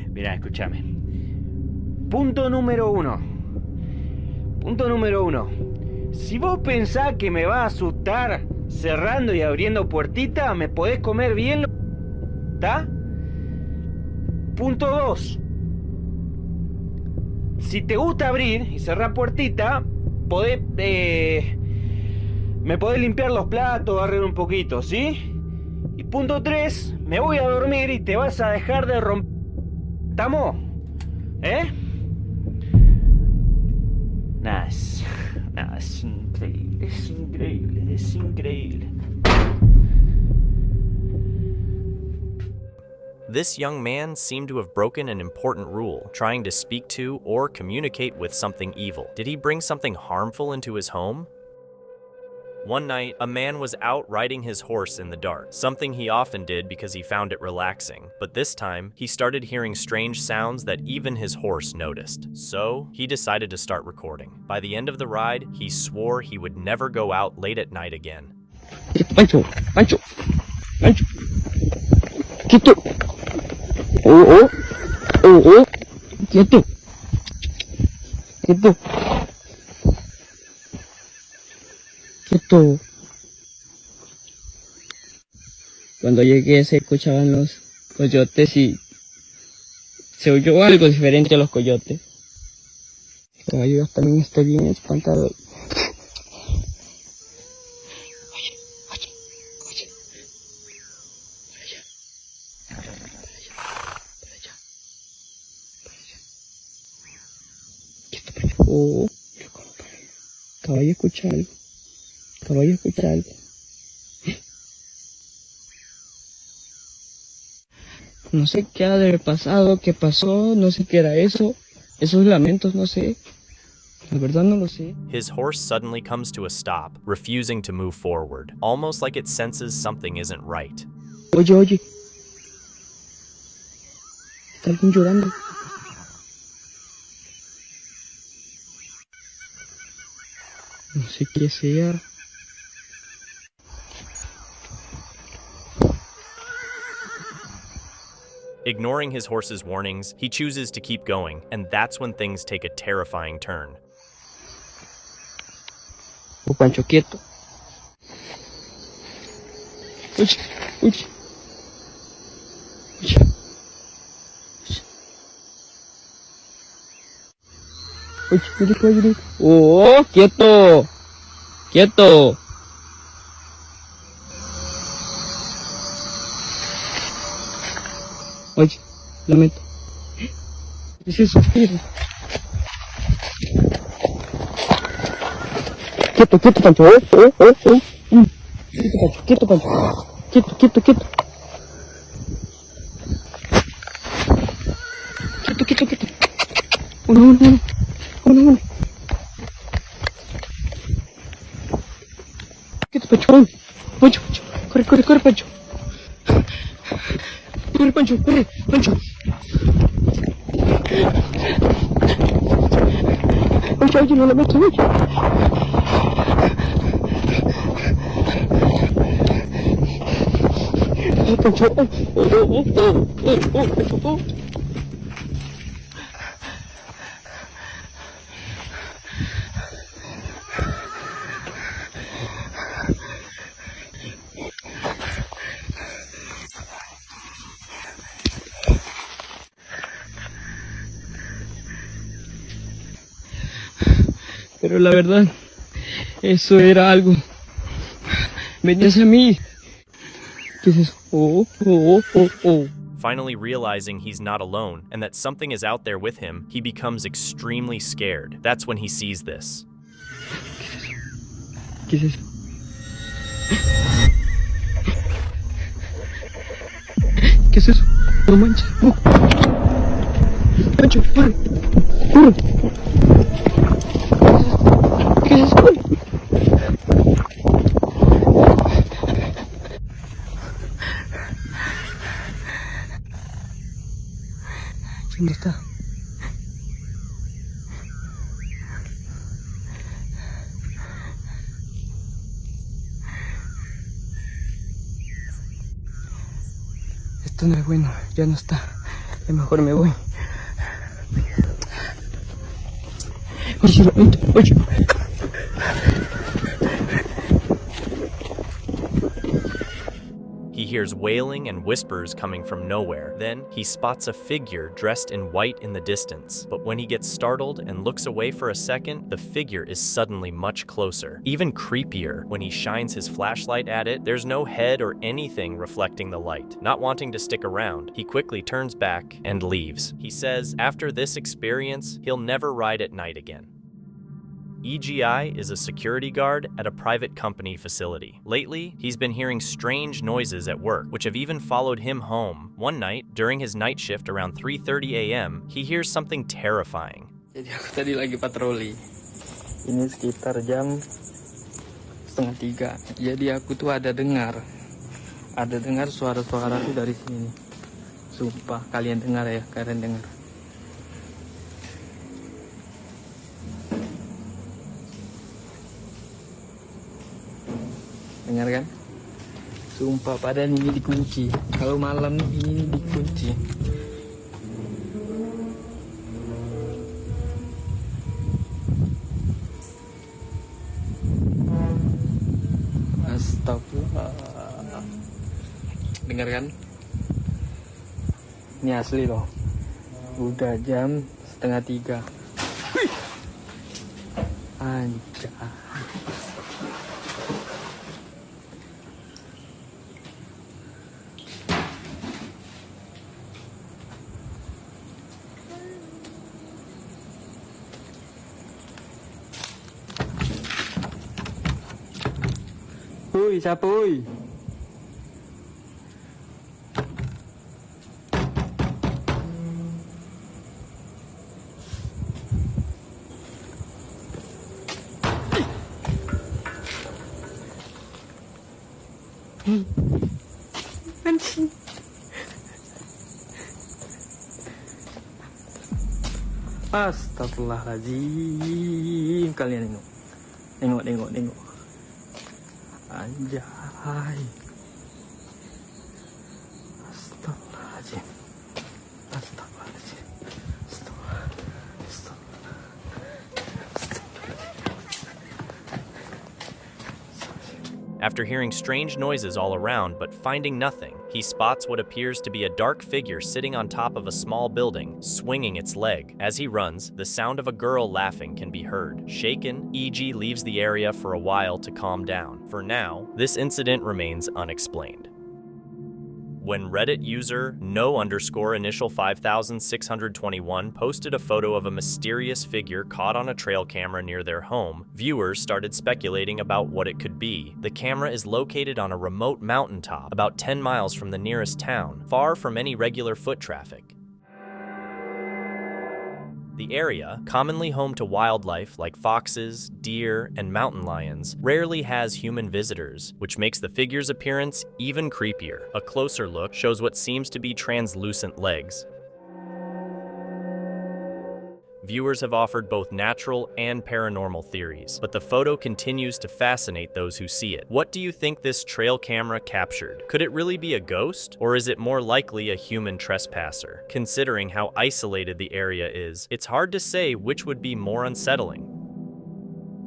[SPEAKER 24] Mirá, escúchame. Punto número uno. Si vos pensás que me va a asustar cerrando y abriendo puertita, me podés comer bien, ¿está? Punto 2. Si te gusta abrir y cerrar puertita, me podés limpiar los platos, barrer un poquito, ¿sí? Y punto 3, me voy a dormir y te vas a dejar de romper. ¿Estamos? Nada, es increíble.
[SPEAKER 2] This young man seemed to have broken an important rule, trying to speak to or communicate with something evil. Did he bring something harmful into his home? One night, a man was out riding his horse in the dark, something he often did because he found it relaxing. But this time, he started hearing strange sounds that even his horse noticed. So, he decided to start recording. By the end of the ride, he swore he would never go out late at night again.
[SPEAKER 25] Pancho! Quieto! Oh! Quieto! quieto. Cuando llegué se escuchaban los coyotes y se oyó algo diferente a los coyotes. Pero yo también estoy bien espantado. Oh, acabo de escuchar algo. Acabo de escuchar algo. No sé qué ha de haber pasado, qué pasó, no sé qué era eso. Esos lamentos, no sé. La verdad no lo sé.
[SPEAKER 2] His horse suddenly comes to a stop, refusing to move forward, almost like it senses something isn't right.
[SPEAKER 25] Oye, oye. Está alguien llorando. No sé qué sea.
[SPEAKER 2] Ignoring his horse's warnings, he chooses to keep going, and that's when things take a terrifying turn.
[SPEAKER 25] Oh, Pancho, quieto. Oye, oye. Oye. Oye, oye. Oh, quieto. Quieto. Oye, lamento. ¿Qué es eso? Quieto, quieto, Pancho. Quieto, Pancho. Quieto, quieto, quieto. Quieto, quieto, quieto. Uno. Quieto, Pancho. Pancho. Corre, Pancho. Corre, Pancho. Pancho, oye, no la meto, oye. Pancho. Oh. Pero la verdad, eso era algo. Venía hacia mí. ¿Qué es eso? Oh.
[SPEAKER 2] Finally realizing he's not alone and that something is out there with him, he becomes extremely scared. That's when he sees this.
[SPEAKER 25] ¿Qué es eso? ¿Qué es eso? No manches. Pancho, corre. ¿Qué es eso? ¿Dónde está? Esto no es bueno, ya no está. Ya mejor me voy. Oye.
[SPEAKER 2] He hears wailing and whispers coming from nowhere. Then he spots a figure dressed in white in the distance. But when he gets startled and looks away for a second, the figure is suddenly much closer. Even creepier, when he shines his flashlight at it, there's no head or anything reflecting the light. Not wanting to stick around, he quickly turns back and leaves. He says after this experience, he'll never ride at night again. EGI is a security guard at a private company facility. Lately, he's been hearing strange noises at work, which have even followed him home. One night, during his night shift around 3:30 a.m., he hears something terrifying.
[SPEAKER 25] Jadi aku tadi lagi patroli. Ini sekitar jam 2:30. Jadi aku tuh ada dengar suara-suara tuh dari sini. Sumpah, kalian dengar ya, kalian dengar. Dengar kan? Sumpah, padahal ini dikunci. Kalau malam ini dikunci. Astagfirullah. Dengar kan? Ini asli loh. Udah jam 2:30. Anjay. Uy, siapa uy? Anjing. Astagfirullahaladzim. Kalian nengok. Anjay. Astagfirullahaladzim.
[SPEAKER 2] After hearing strange noises all around but finding nothing, he spots what appears to be a dark figure sitting on top of a small building, swinging its leg. As he runs, the sound of a girl laughing can be heard. Shaken, E.G. leaves the area for a while to calm down. For now, this incident remains unexplained. When Reddit user no_initial5621 posted a photo of a mysterious figure caught on a trail camera near their home, viewers started speculating about what it could be. The camera is located on a remote mountaintop, about 10 miles from the nearest town, far from any regular foot traffic. The area, commonly home to wildlife like foxes, deer, and mountain lions, rarely has human visitors, which makes the figure's appearance even creepier. A closer look shows what seems to be translucent legs. Viewers have offered both natural and paranormal theories, but the photo continues to fascinate those who see it. What do you think this trail camera captured? Could it really be a ghost, or is it more likely a human trespasser? Considering how isolated the area is, it's hard to say which would be more unsettling.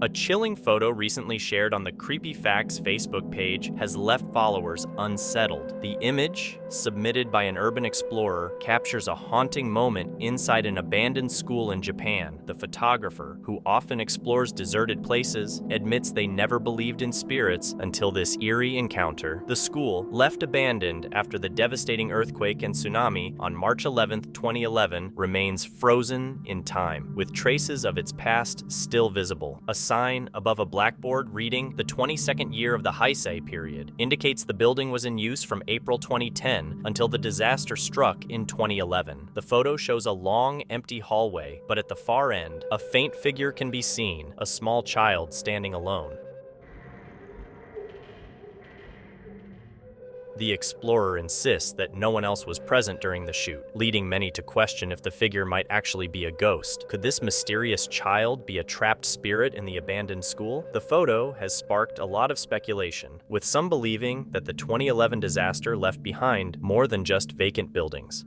[SPEAKER 2] A chilling photo recently shared on the Creepy Facts Facebook page has left followers unsettled. The image, submitted by an urban explorer, captures a haunting moment inside an abandoned school in Japan. The photographer, who often explores deserted places, admits they never believed in spirits until this eerie encounter. The school, left abandoned after the devastating earthquake and tsunami on March 11, 2011, remains frozen in time, with traces of its past still visible. A sign above a blackboard reading "The 22nd year of the Heisei period" indicates the building was in use from April 2010 until the disaster struck in 2011. The photo shows a long, empty hallway, but at the far end, a faint figure can be seen, a small child standing alone. The explorer insists that no one else was present during the shoot, leading many to question if the figure might actually be a ghost. Could this mysterious child be a trapped spirit in the abandoned school? The photo has sparked a lot of speculation, with some believing that the 2011 disaster left behind more than just vacant buildings.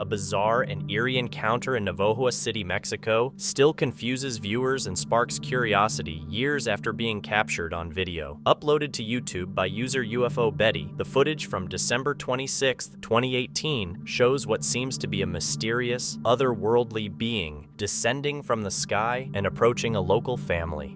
[SPEAKER 2] A bizarre and eerie encounter in Navojoa City, Mexico, still confuses viewers and sparks curiosity years after being captured on video. Uploaded to YouTube by user UFO Betty, the footage from December 26, 2018 shows what seems to be a mysterious, otherworldly being descending from the sky and approaching a local family.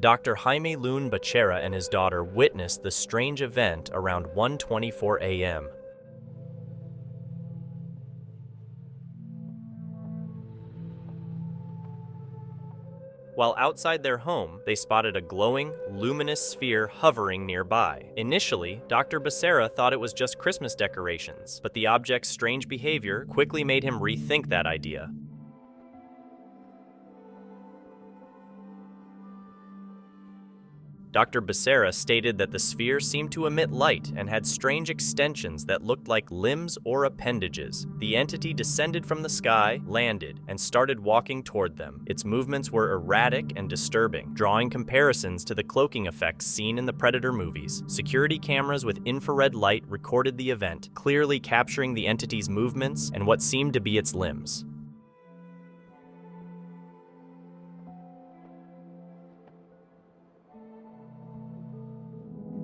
[SPEAKER 2] Dr. Jaime Lune Becerra and his daughter witnessed the strange event around 1:24 a.m. While outside their home, they spotted a glowing, luminous sphere hovering nearby. Initially, Dr. Becerra thought it was just Christmas decorations, but the object's strange behavior quickly made him rethink that idea. Dr. Becerra stated that the sphere seemed to emit light and had strange extensions that looked like limbs or appendages. The entity descended from the sky, landed, and started walking toward them. Its movements were erratic and disturbing, drawing comparisons to the cloaking effects seen in the Predator movies. Security cameras with infrared light recorded the event, clearly capturing the entity's movements and what seemed to be its limbs.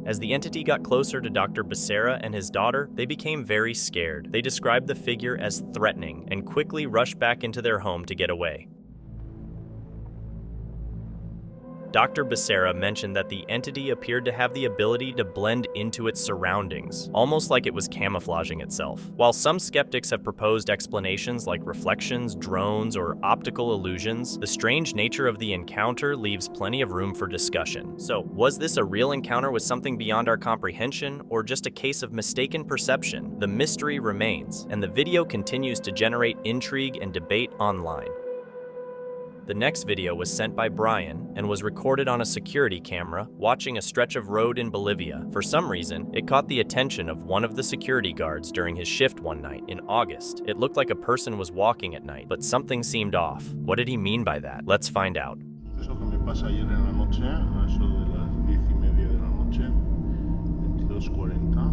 [SPEAKER 2] As the entity got closer to Dr. Becerra and his daughter, they became very scared. They described the figure as threatening and quickly rushed back into their home to get away. Dr. Becerra mentioned that the entity appeared to have the ability to blend into its surroundings, almost like it was camouflaging itself. While some skeptics have proposed explanations like reflections, drones, or optical illusions, the strange nature of the encounter leaves plenty of room for discussion. So, was this a real encounter with something beyond our comprehension, or just a case of mistaken perception? The mystery remains, and the video continues to generate intrigue and debate online. The next video was sent by Brian and was recorded on a security camera watching a stretch of road in Bolivia. For some reason, it caught the attention of one of the security guards during his shift one night in August. It looked like a person was walking at night, but something seemed off. What did he mean by that? Let's find out.
[SPEAKER 6] Eso que me pasa ayer en la noche, a eso de las 10:30 de la noche, 22:40,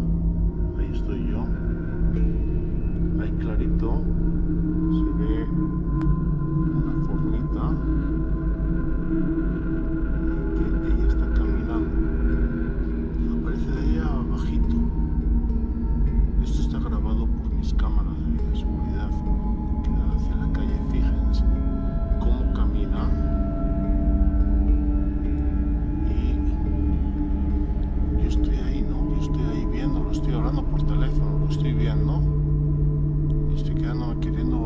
[SPEAKER 6] ahí estoy yo, ahí clarito, se ve una formita que ella está caminando, aparece de ella bajito. Esto está grabado por mis cámaras de seguridad que dan hacia la calle. Fíjense cómo camina y yo estoy ahí, ¿no? Yo estoy ahí viendo, lo estoy hablando por teléfono, lo estoy viendo y estoy quedándome queriendo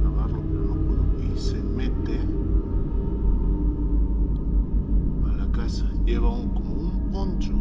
[SPEAKER 6] grabarlo, pero no puedo. Y se mete a la casa, lleva como un poncho.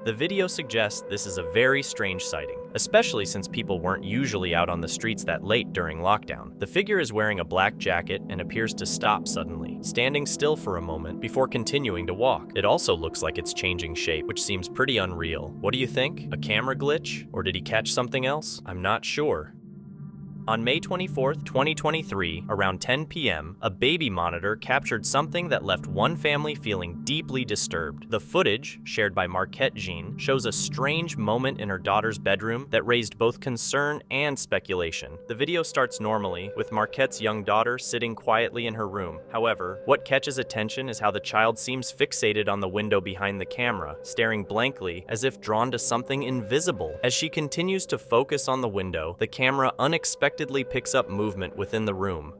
[SPEAKER 2] The video suggests this is a very strange sighting, especially since people weren't usually out on the streets that late during lockdown. The figure is wearing a black jacket and appears to stop suddenly, standing still for a moment before continuing to walk. It also looks like it's changing shape, which seems pretty unreal. What do you think? A camera glitch? Or did he catch something else? I'm not sure. On May 24th, 2023, around 10 p.m., a baby monitor captured something that left one family feeling deeply disturbed. The footage, shared by Marquette Jean, shows a strange moment in her daughter's bedroom that raised both concern and speculation. The video starts normally, with Marquette's young daughter sitting quietly in her room. However, what catches attention is how the child seems fixated on the window behind the camera, staring blankly as if drawn to something invisible. As she continues to focus on the window, the camera unexpectedly picks up movement within the room.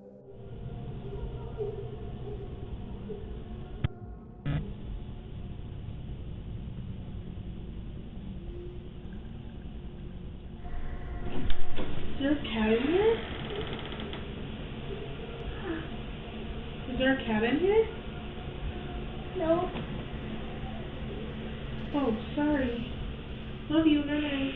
[SPEAKER 13] Is there a cat in here? Is there a cat in here? No. Oh, sorry. Love you, good night.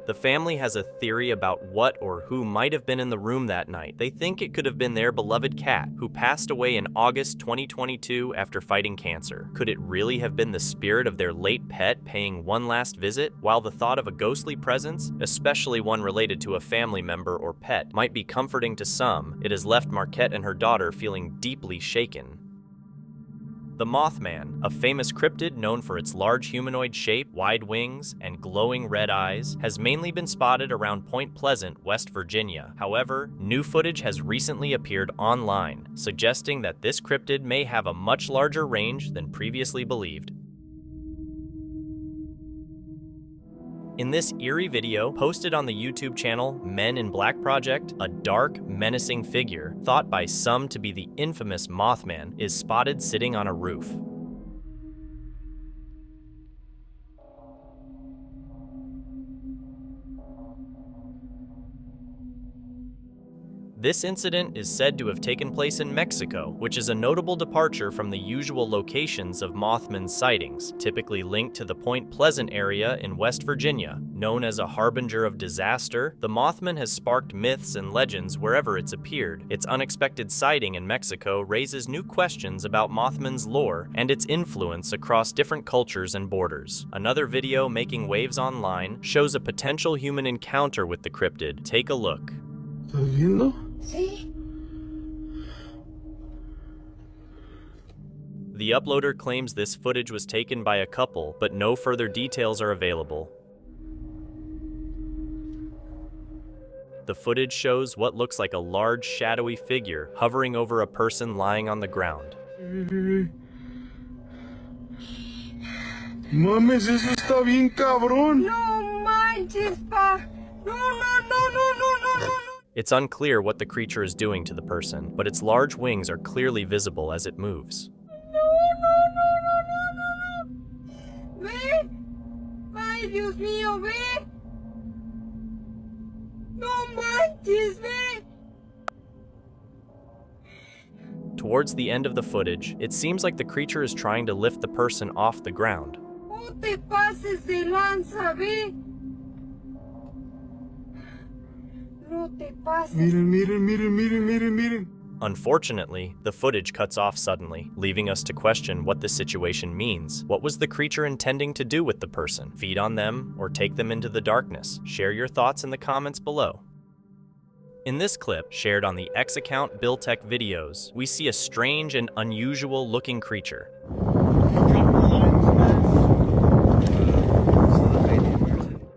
[SPEAKER 2] The family has a theory about what or who might have been in the room that night. They think it could have been their beloved cat, who passed away in August 2022 after fighting cancer. Could it really have been the spirit of their late pet paying one last visit? While the thought of a ghostly presence, especially one related to a family member or pet, might be comforting to some, it has left Marquette and her daughter feeling deeply shaken. The Mothman, a famous cryptid known for its large humanoid shape, wide wings, and glowing red eyes, has mainly been spotted around Point Pleasant, West Virginia. However, new footage has recently appeared online, suggesting that this cryptid may have a much larger range than previously believed. In this eerie video, posted on the YouTube channel Men in Black Project, a dark, menacing figure, thought by some to be the infamous Mothman, is spotted sitting on a roof. This incident is said to have taken place in Mexico, which is a notable departure from the usual locations of Mothman's sightings, typically linked to the Point Pleasant area in West Virginia. Known as a harbinger of disaster, the Mothman has sparked myths and legends wherever it's appeared. Its unexpected sighting in Mexico raises new questions about Mothman's lore and its influence across different cultures and borders. Another video making waves online shows a potential human encounter with the cryptid. Take a look.
[SPEAKER 23] ¿Estás viendo?
[SPEAKER 9] Sí.
[SPEAKER 2] The uploader claims this footage was taken by a couple, but no further details are available. The footage shows what looks like a large shadowy figure hovering over a person lying on the ground.
[SPEAKER 23] Mames, eso está bien cabrón.
[SPEAKER 9] No manches, pa. No.
[SPEAKER 2] It's unclear what the creature is doing to the person, but its large wings are clearly visible as it moves.
[SPEAKER 9] No. Ve. Ay, Dios mío, ve. No manches, ve.
[SPEAKER 2] Towards the end of the footage, it seems like the creature is trying to lift the person off the ground.
[SPEAKER 9] No te pases de lanza, ve. No te pases.
[SPEAKER 23] Miren.
[SPEAKER 2] Unfortunately, the footage cuts off suddenly, leaving us to question what this situation means. What was the creature intending to do with the person? Feed on them or take them into the darkness? Share your thoughts in the comments below. In this clip, shared on the X account Billtech videos, we see a strange and unusual looking creature.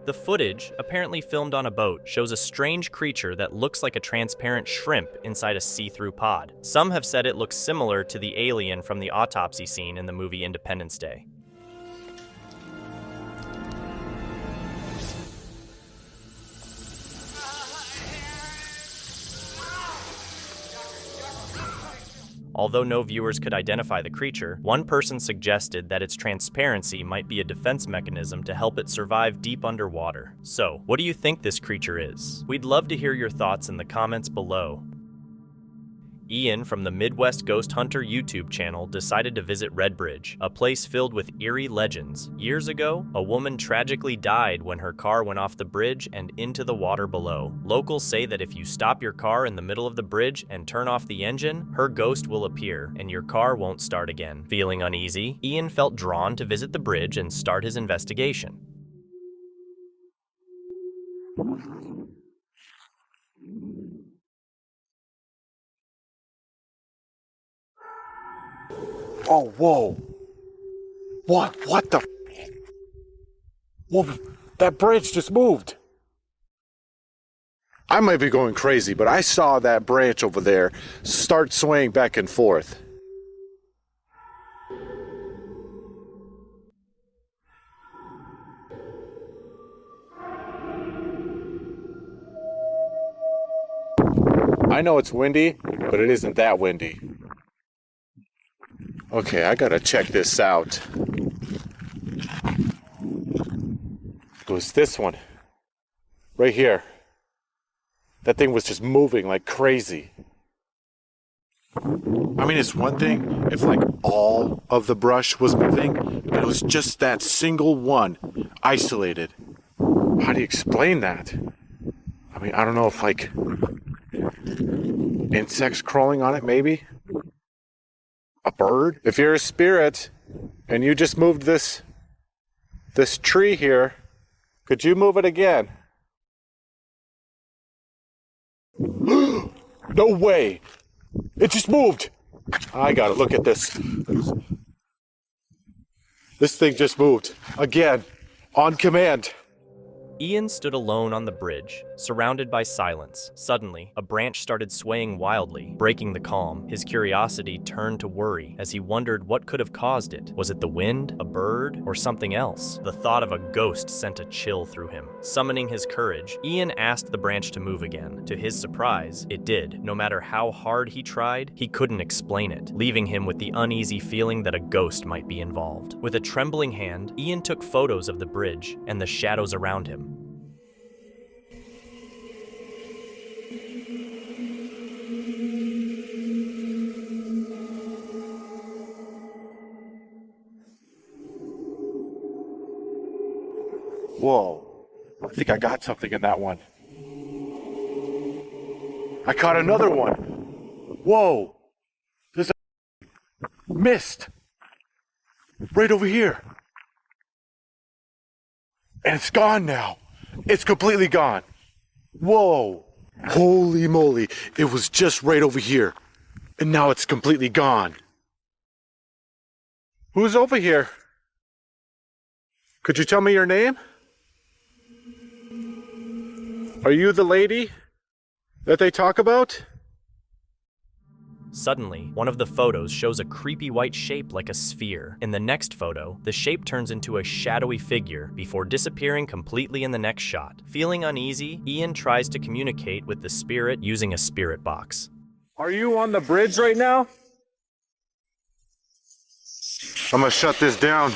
[SPEAKER 2] The footage, apparently filmed on a boat, shows a strange creature that looks like a transparent shrimp inside a see-through pod. Some have said it looks similar to the alien from the autopsy scene in the movie Independence Day. Although no viewers could identify the creature, one person suggested that its transparency might be a defense mechanism to help it survive deep underwater. So, what do you think this creature is? We'd love to hear your thoughts in the comments below. Ian from the Midwest Ghost Hunter YouTube channel decided to visit Redbridge, a place filled with eerie legends. Years ago, a woman tragically died when her car went off the bridge and into the water below. Locals say that if you stop your car in the middle of the bridge and turn off the engine, her ghost will appear and your car won't start again. Feeling uneasy, Ian felt drawn to visit the bridge and start his investigation.
[SPEAKER 23] Oh, whoa. What the? Whoa, that branch just moved. I might be going crazy, but I saw that branch over there start swaying back and forth. I know it's windy, but it isn't that windy. Okay, I gotta check this out. It was this one. Right here. That thing was just moving like crazy. I mean, it's one thing if like all of the brush was moving, but it was just that single one, isolated. How do you explain that? I mean, I don't know if like insects crawling on it, maybe? A bird? If you're a spirit and you just moved this tree here, could you move it again? No way! It just moved! I gotta look at this. This thing just moved. Again. On command.
[SPEAKER 2] Ian stood alone on the bridge, surrounded by silence. Suddenly, a branch started swaying wildly, breaking the calm. His curiosity turned to worry as he wondered what could have caused it. Was it the wind, a bird, or something else? The thought of a ghost sent a chill through him. Summoning his courage, Ian asked the branch to move again. To his surprise, it did. No matter how hard he tried, he couldn't explain it, leaving him with the uneasy feeling that a ghost might be involved. With a trembling hand, Ian took photos of the bridge and the shadows around him.
[SPEAKER 23] Whoa. I think I got something in that one. I caught another one. Whoa. There's a mist. Right over here. And it's gone now. It's completely gone. Whoa. Holy moly. It was just right over here. And now it's completely gone. Who's over here? Could you tell me your name? Are you the lady that they talk about?
[SPEAKER 2] Suddenly, one of the photos shows a creepy white shape like a sphere. In the next photo, the shape turns into a shadowy figure before disappearing completely in the next shot. Feeling uneasy, Ian tries to communicate with the spirit using a spirit box.
[SPEAKER 23] Are you on the bridge right now? I'm gonna shut this down.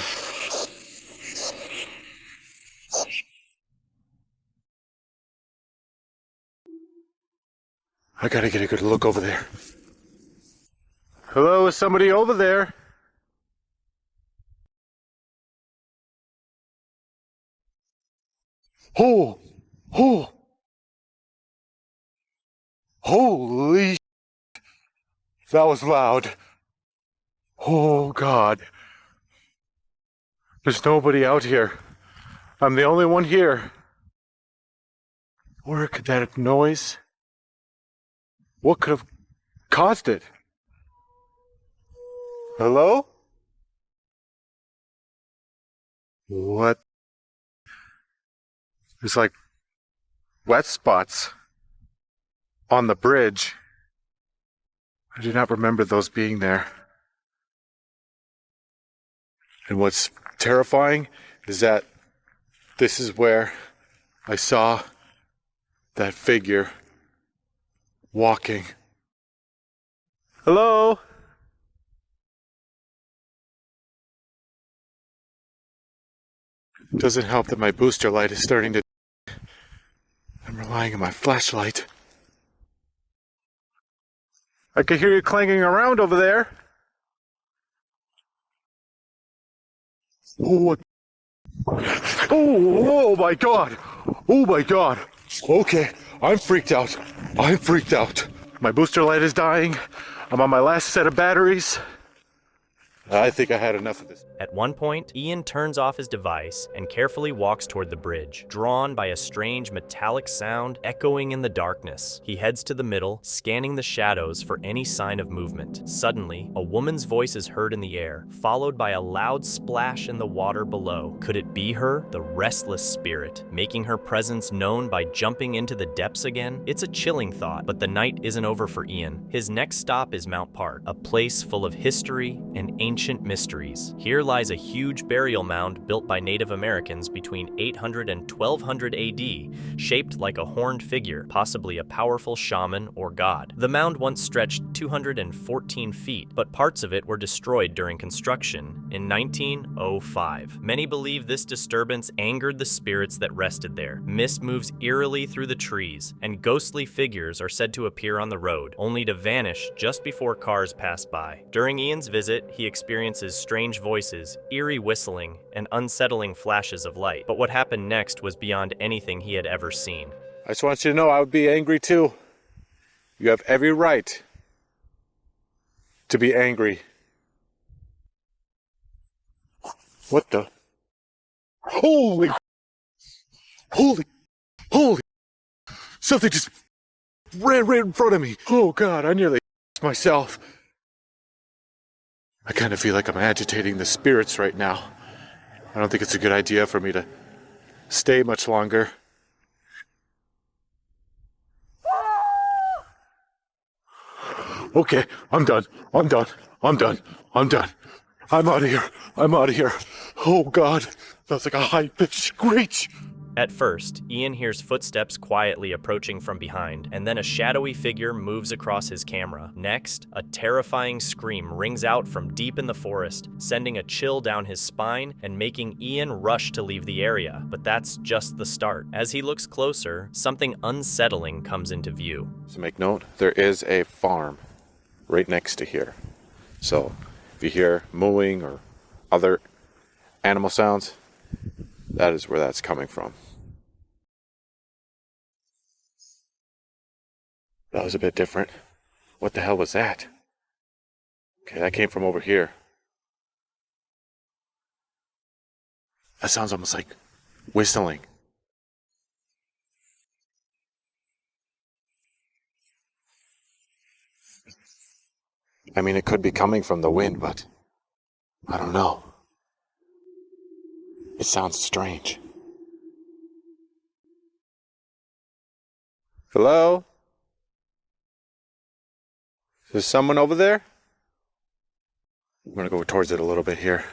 [SPEAKER 23] I gotta get a good look over there. Hello, is somebody over there? Oh! Holy! That was loud. Oh God. There's nobody out here. I'm the only one here. Where could that noise? What could have caused it? Hello? What? There's like wet spots on the bridge. I do not remember those being there. And what's terrifying is that this is where I saw that figure walking. Hello? It doesn't help that my booster light is starting to... I'm relying on my flashlight. I can hear you clanging around over there. Oh, what? Oh my God. Oh my God. Okay, I'm freaked out. I'm freaked out. My booster light is dying. I'm on my last set of batteries. I think I had enough of this.
[SPEAKER 2] At one point, Ian turns off his device and carefully walks toward the bridge, drawn by a strange metallic sound echoing in the darkness. He heads to the middle, scanning the shadows for any sign of movement. Suddenly, a woman's voice is heard in the air, followed by a loud splash in the water below. Could it be her, the restless spirit, making her presence known by jumping into the depths again? It's a chilling thought, but the night isn't over for Ian. His next stop is Mount Park, a place full of history and ancient mysteries. Here lies a huge burial mound built by Native Americans between 800 and 1200 AD, shaped like a horned figure, possibly a powerful shaman or god. The mound once stretched 214 feet, but parts of it were destroyed during construction in 1905. Many believe this disturbance angered the spirits that rested there. Mist moves eerily through the trees, and ghostly figures are said to appear on the road, only to vanish just before cars pass by. During Ian's visit, he experiences strange voices, eerie whistling, and unsettling flashes of light. But what happened next was beyond anything he had ever seen.
[SPEAKER 23] I just want you to know I would be angry too. You have every right to be angry. What the? Holy! Something just ran right in front of me. Oh God, I nearly myself. I kind of feel like I'm agitating the spirits right now. I don't think it's a good idea for me to stay much longer. Okay, I'm done. I'm out of here. Oh God, that's like a high-pitched screech.
[SPEAKER 2] At first, Ian hears footsteps quietly approaching from behind, and then a shadowy figure moves across his camera. Next, a terrifying scream rings out from deep in the forest, sending a chill down his spine and making Ian rush to leave the area. But that's just the start. As he looks closer, something unsettling comes into view.
[SPEAKER 23] So make note, there is a farm right next to here. So if you hear mooing or other animal sounds, That is where that's coming from. That was a bit different. What the hell was that? Okay, that came from over here. That sounds almost like whistling. I mean, it could be coming from the wind, but I don't know. It sounds strange. Hello? Is there someone over there? I'm gonna go towards it a little bit here.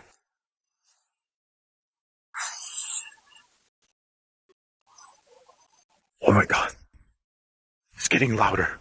[SPEAKER 23] Oh my god. It's getting louder.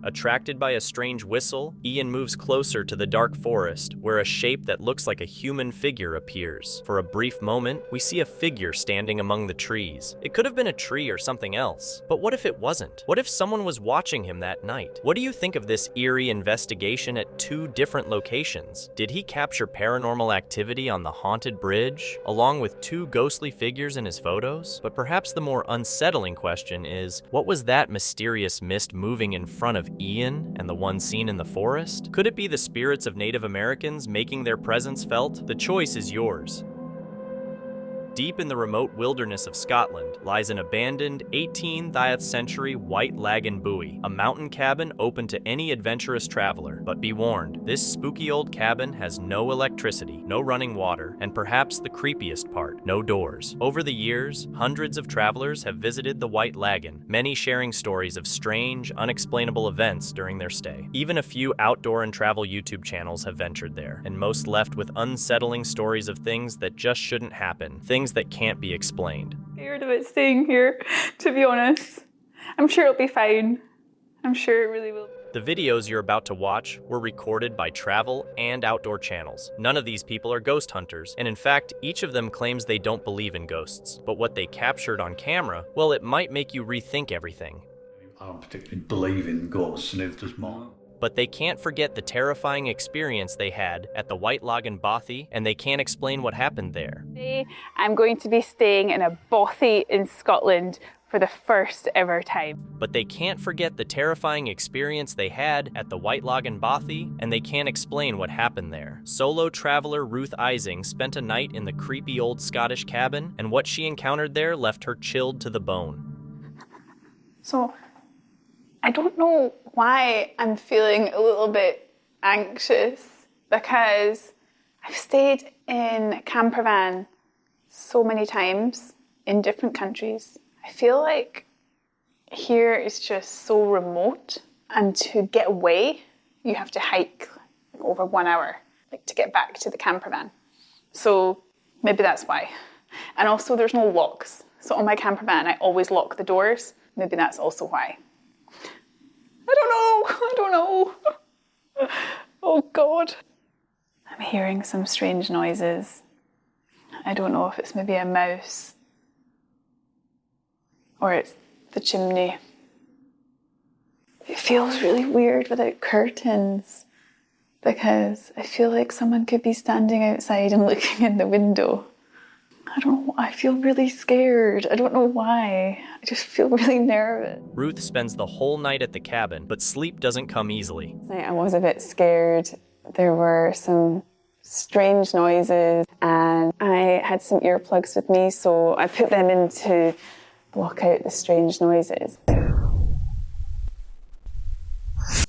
[SPEAKER 2] Attracted by a strange whistle, Ian moves closer to the dark forest, where a shape that looks like a human figure appears. For a brief moment, we see a figure standing among the trees. It could have been a tree or something else, but what if it wasn't? What if someone was watching him that night? What do you think of this eerie investigation at 2 different locations? Did he capture paranormal activity on the haunted bridge, along with 2 ghostly figures in his photos? But perhaps the more unsettling question is, what was that mysterious mist moving in front of Ian and the one seen in the forest? Could it be the spirits of Native Americans making their presence felt? The choice is yours. Deep in the remote wilderness of Scotland lies an abandoned 18th century white lagan buoy, a mountain cabin open to any adventurous traveler. But be warned, this spooky old cabin has no electricity, no running water, and perhaps the creepiest part, no doors. Over the years, hundreds of travelers have visited the White Lagan, many sharing stories of strange, unexplainable events during their stay. Even a few outdoor and travel YouTube channels have ventured there, and most left with unsettling stories of things that just shouldn't happen, things that can't be explained.
[SPEAKER 13] Scared of it staying here, to be honest. I'm sure it'll be fine. I'm sure it really will.
[SPEAKER 2] The videos you're about to watch were recorded by travel and outdoor channels. None of these people are ghost hunters, and in fact, each of them claims they don't believe in ghosts. But what they captured on camera, well, it might make you rethink everything.
[SPEAKER 7] I don't particularly believe in ghosts, and if there's more.
[SPEAKER 2] But they can't forget the terrifying experience they had at the White Lagan Bothy, and they can't explain what happened there.
[SPEAKER 13] Today, I'm going to be staying in a bothy in Scotland for the first ever time.
[SPEAKER 2] But they can't forget the terrifying experience they had at the White Lagan Bothy, and they can't explain what happened there. Solo traveler Ruth Ising spent a night in the creepy old Scottish cabin, and what she encountered there left her chilled to the bone.
[SPEAKER 13] So, I don't know why I'm feeling a little bit anxious, because I've stayed in a camper van so many times in different countries. I feel like here is just so remote, and to get away, you have to hike over 1 hour, like to get back to the camper van. So maybe that's why. And also there's no locks. So on my camper van, I always lock the doors. Maybe that's also why. I don't know. Oh God. I'm hearing some strange noises. I don't know if it's maybe a mouse or it's the chimney. It feels really weird without curtains, because I feel like someone could be standing outside and looking in the window. I don't know, I feel really scared. I don't know why. I just feel really nervous.
[SPEAKER 2] Ruth spends the whole night at the cabin, but sleep doesn't come easily.
[SPEAKER 13] I was a bit scared. There were some strange noises, and I had some earplugs with me, so I put them in to block out the strange noises.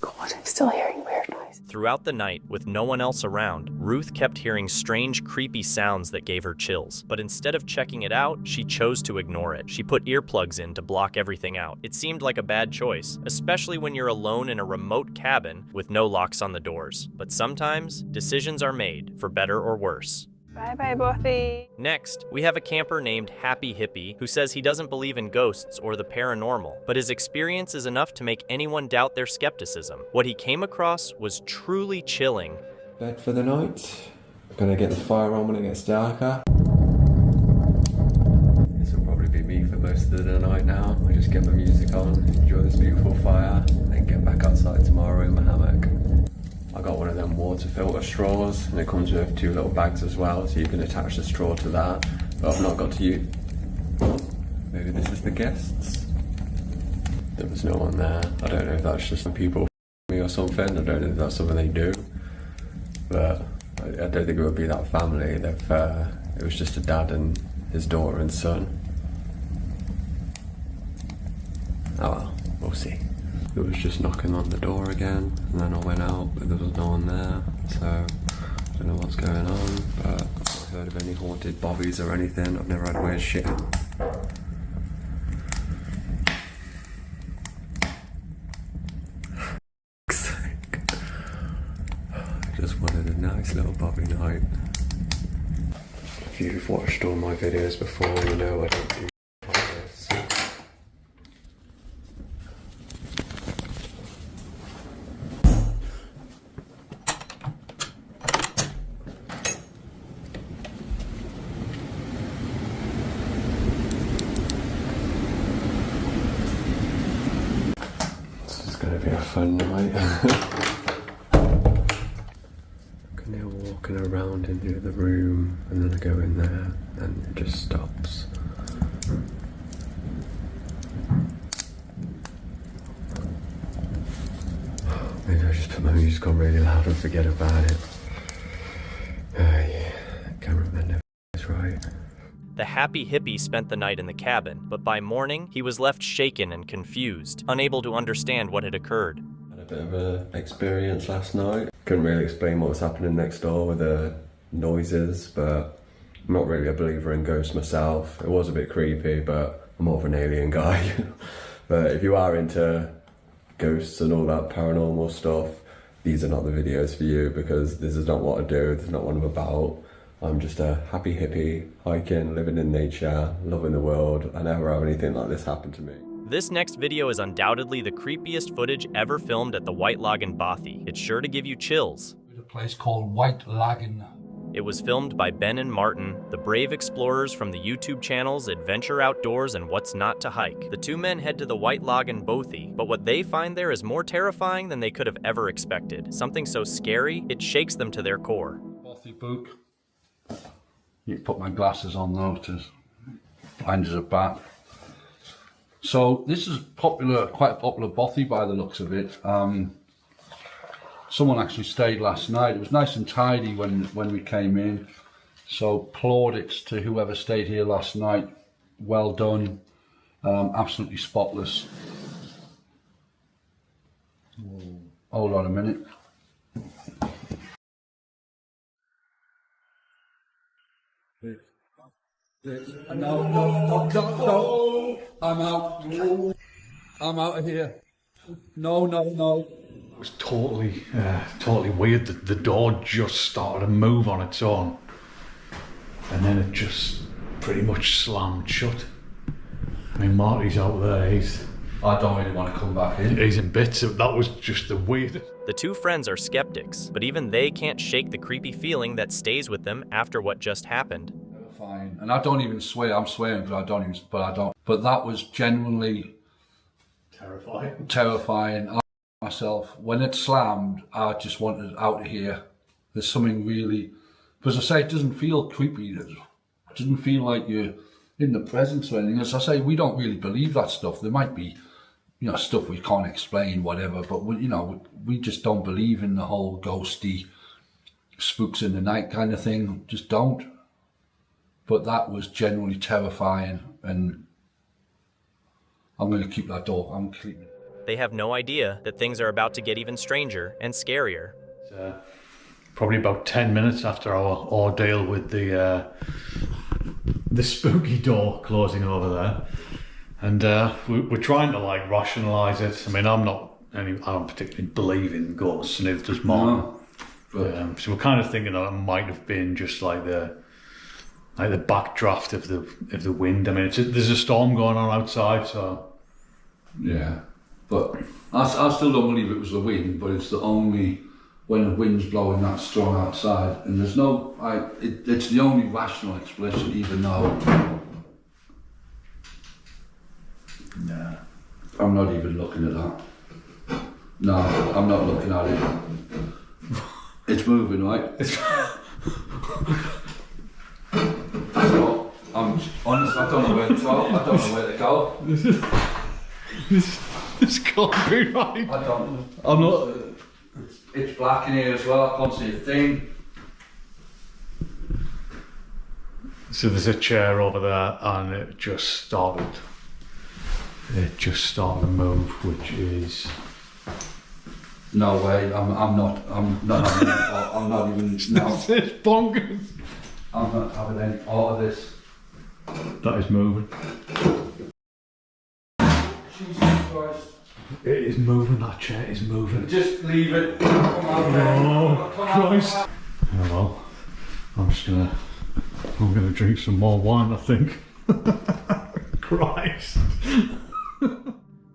[SPEAKER 13] God, I'm still hearing weird noises.
[SPEAKER 2] Throughout the night, with no one else around, Ruth kept hearing strange, creepy sounds that gave her chills. But instead of checking it out, she chose to ignore it. She put earplugs in to block everything out. It seemed like a bad choice, especially when you're alone in a remote cabin with no locks on the doors. But sometimes, decisions are made, for better or worse.
[SPEAKER 13] Bye-bye, Buffy.
[SPEAKER 2] Next, we have a camper named Happy Hippie who says he doesn't believe in ghosts or the paranormal, but his experience is enough to make anyone doubt their skepticism. What he came across was truly chilling.
[SPEAKER 15] Bed for the night. Gonna get the fire on when it gets darker. This will probably be me for most of the night now. I just get my music on, enjoy this beautiful fire, and then get back outside tomorrow in my hammock. I got one of them water filter straws, and it comes with 2 little bags as well, so you can attach the straw to that. But I've not got to use. Maybe this is the guests. There was no one there. I don't know if that's just some people me or something. I don't know if that's something they do. But I don't think it would be that family. It was just a dad and his daughter and son. Oh well, we'll see. It was just knocking on the door again, and then I went out, but there was no one there, so I don't know what's going on, but I've not heard of any haunted bobbies or anything. I've never had weird shit. I just wanted a nice little bobby night. If you've watched all my videos before, you know I don't do like this. This is going to be a fun night. They're walking around into the room, and then I go in there and it just stops. Maybe I just put my music on really loud and forget about it. Yeah, cameraman never is right.
[SPEAKER 2] The happy hippie spent the night in the cabin, but by morning, he was left shaken and confused, unable to understand what had occurred.
[SPEAKER 15] Had a bit of an experience last night. Couldn't really explain what was happening next door with the noises, but I'm not really a believer in ghosts myself. It was a bit creepy, but I'm more of an alien guy. But if you are into ghosts and all that paranormal stuff, these are not the videos for you, because this is not what I do, this is not what I'm about. I'm just a happy hippie, hiking, living in nature, loving the world. I never have anything like this happen to me.
[SPEAKER 2] This next video is undoubtedly the creepiest footage ever filmed at the White Log in Bothy. It's sure to give you chills.
[SPEAKER 3] A place called White Lagoon.
[SPEAKER 2] It was filmed by Ben and Martin, the brave explorers from the YouTube channels Adventure Outdoors and What's Not to Hike. The 2 men head to the White Log in Bothy, but what they find there is more terrifying than they could have ever expected. Something so scary, it shakes them to their core.
[SPEAKER 3] Bothy book. You put my glasses on though to blind as a bat. So this is popular, quite a popular bothy by the looks of it. Someone actually stayed last night. It was nice and tidy when we came in. So plaudits to whoever stayed here last night. Well done, absolutely spotless. Hold on a minute. No. I'm out. I'm out of here. No.
[SPEAKER 7] It was totally weird that the door just started to move on its own. And then it just pretty much slammed shut. I mean, Marty's out there,
[SPEAKER 3] I don't really want to come back in.
[SPEAKER 7] He's in bits. That was just the weirdest.
[SPEAKER 2] The 2 friends are skeptics, but even they can't shake the creepy feeling that stays with them after what just happened.
[SPEAKER 3] Fine. And I don't even swear. I'm swearing because I don't. But that was genuinely terrifying. I myself, when it slammed, I just wanted out of here. There's something really, because I say it doesn't feel creepy. It doesn't feel like you're in the presence or anything. As I say, we don't really believe that stuff. There might be, stuff we can't explain, whatever. But we just don't believe in the whole ghosty, spooks in the night kind of thing. Just don't. But that was genuinely terrifying, and I'm going to keep that door. I'm keeping it.
[SPEAKER 2] They have no idea that things are about to get even stranger and scarier.
[SPEAKER 7] It's, probably about 10 minutes after our ordeal with the spooky door closing over there, and we're trying to like rationalise it. I mean, I don't particularly believe in ghosts, neither does Mom. No, so we're kind of thinking that it might have been just like the backdraft of the wind. I mean, there's a storm going on outside, so
[SPEAKER 3] yeah. But I still don't believe it was the wind. But it's the only when the wind's blowing that strong outside, and there's no. It's the only rational explanation, even though. Nah. I'm not even looking at that. No, I'm not looking at it. It's moving, right? So, I'm honest, I don't know where to go. I don't know where to go.
[SPEAKER 7] This can't be right.
[SPEAKER 3] I don't.
[SPEAKER 7] I'm not.
[SPEAKER 3] It's black in here as well. I can't see a thing.
[SPEAKER 7] So there's a chair over there, and it just started. It just started to move, which is.
[SPEAKER 3] No way. I'm not even. No.
[SPEAKER 7] This is bonkers.
[SPEAKER 3] I'm not having any part of this.
[SPEAKER 7] That is moving.
[SPEAKER 3] Jesus Christ.
[SPEAKER 7] It is moving. That chair is moving.
[SPEAKER 3] Just leave it. Come on,
[SPEAKER 7] Oh,
[SPEAKER 3] come
[SPEAKER 7] Christ.
[SPEAKER 3] on.
[SPEAKER 7] Oh well. I'm gonna drink some more wine, I think. Christ.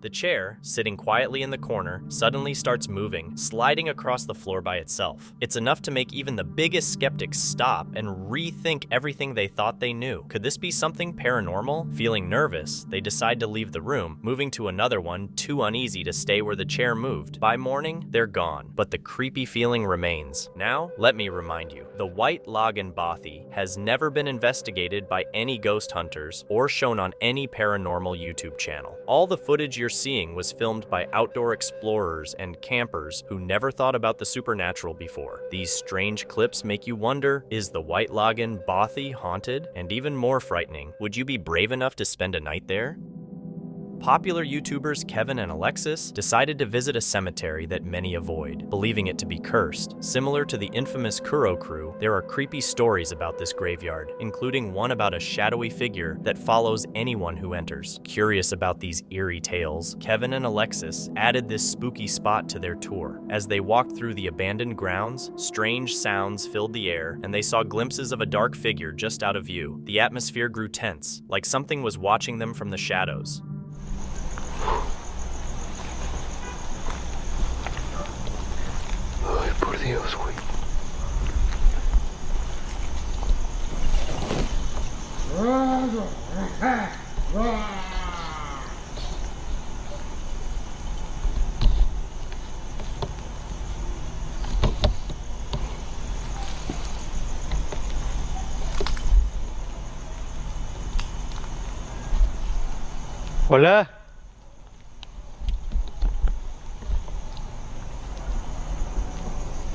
[SPEAKER 2] The chair, sitting quietly in the corner, suddenly starts moving, sliding across the floor by itself. It's enough to make even the biggest skeptics stop and rethink everything they thought they knew. Could this be something paranormal? Feeling nervous, they decide to leave the room, moving to another one too uneasy to stay where the chair moved. By morning, they're gone, but the creepy feeling remains. Now, let me remind you, the White Lagan Bothy has never been investigated by any ghost hunters or shown on any paranormal YouTube channel. All the footage you're seeing was filmed by outdoor explorers and campers who never thought about the supernatural before. These strange clips make you wonder, is the White Lagan Bothy haunted? And even more frightening, would you be brave enough to spend a night there? Popular YouTubers Kevin and Alexis decided to visit a cemetery that many avoid, believing it to be cursed. Similar to the infamous Kuro crew, there are creepy stories about this graveyard, including one about a shadowy figure that follows anyone who enters. Curious about these eerie tales, Kevin and Alexis added this spooky spot to their tour. As they walked through the abandoned grounds, strange sounds filled the air, and they saw glimpses of a dark figure just out of view. The atmosphere grew tense, like something was watching them from the shadows.
[SPEAKER 4] Ay, por Dios, güey.
[SPEAKER 24] Hola.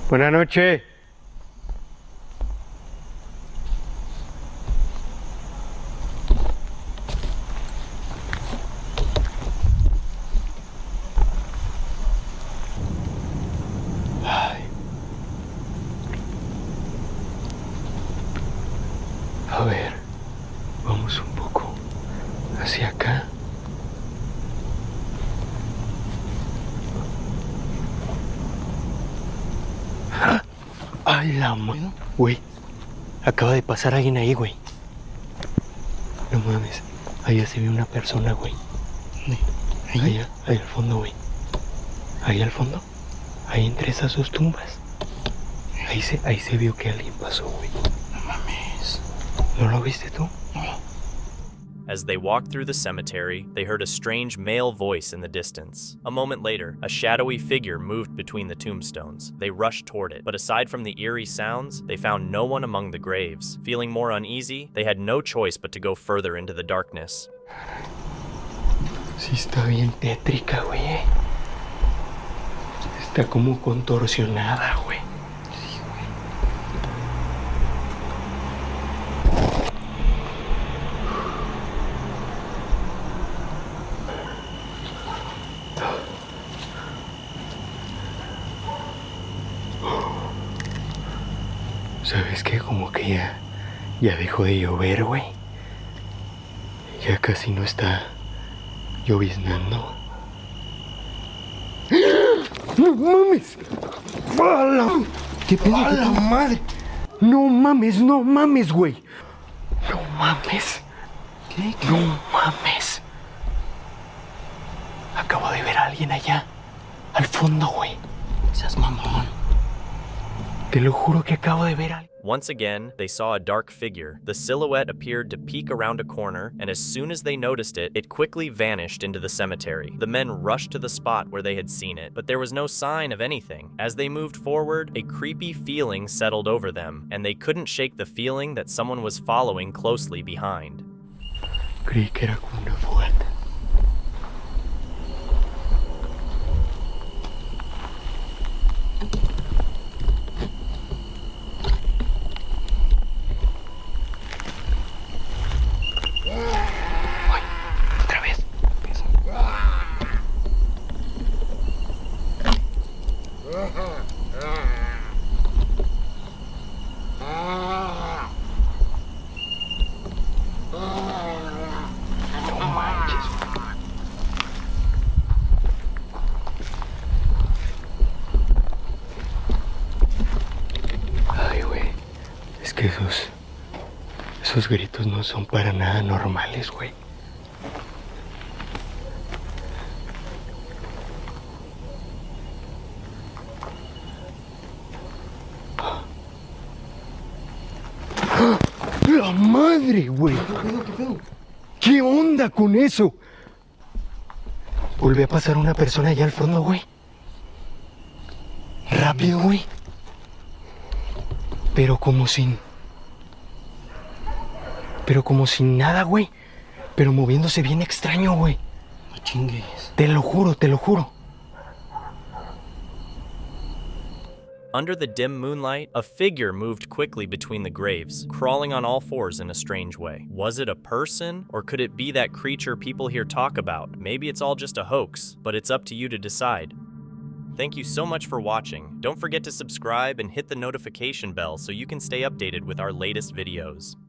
[SPEAKER 24] Buenas noches. Ay. A ver, vamos un poco hacia acá. ¡Ay, la madre! Güey, acaba de pasar alguien ahí, güey. No mames, allá se ve una persona, güey. Allá, ahí al fondo, güey. Ahí al fondo, ahí entre esas dos tumbas. Ahí se vio que alguien pasó, güey. No mames. ¿No lo viste tú? No.
[SPEAKER 2] As they walked through the cemetery, they heard a strange male voice in the distance. A moment later, a shadowy figure moved between the tombstones. They rushed toward it, but aside from the eerie sounds, they found no one among the graves. Feeling more uneasy, they had no choice but to go further into the darkness.
[SPEAKER 24] Sí está bien tétrica, güey. Está como contorsionada, güey. ¿Sabes qué? Como que ya dejó de llover, güey. Ya casi no está lloviznando. ¡No mames! ¡Hala! ¿Qué pedo? ¡A la madre! ¡No mames, güey! ¡No mames! ¿Qué? ¡No mames! Acabo de ver a alguien allá, al fondo, güey. Seas mamón. Te lo juro que acabo de ver a alguien.
[SPEAKER 2] Once again, they saw a dark figure. The silhouette appeared to peek around a corner, and as soon as they noticed it, it quickly vanished into the cemetery. The men rushed to the spot where they had seen it, but there was no sign of anything. As they moved forward, a creepy feeling settled over them, and they couldn't shake the feeling that someone was following closely behind.
[SPEAKER 24] Creí que era como una fogata. Que esos gritos no son para nada normales, güey. ¡La madre, güey! ¿Qué onda con eso? Volvió a pasar una persona allá al fondo, güey. Rápido, güey. Pero como sin nada, güey. Pero moviéndose bien extraño, güey. No chingues. Te lo juro, te lo juro.
[SPEAKER 2] Under the dim moonlight, a figure moved quickly between the graves, crawling on all fours in a strange way. Was it a person, or could it be that creature people here talk about? Maybe it's all just a hoax, but it's up to you to decide. Thank you so much for watching. Don't forget to subscribe and hit the notification bell so you can stay updated with our latest videos.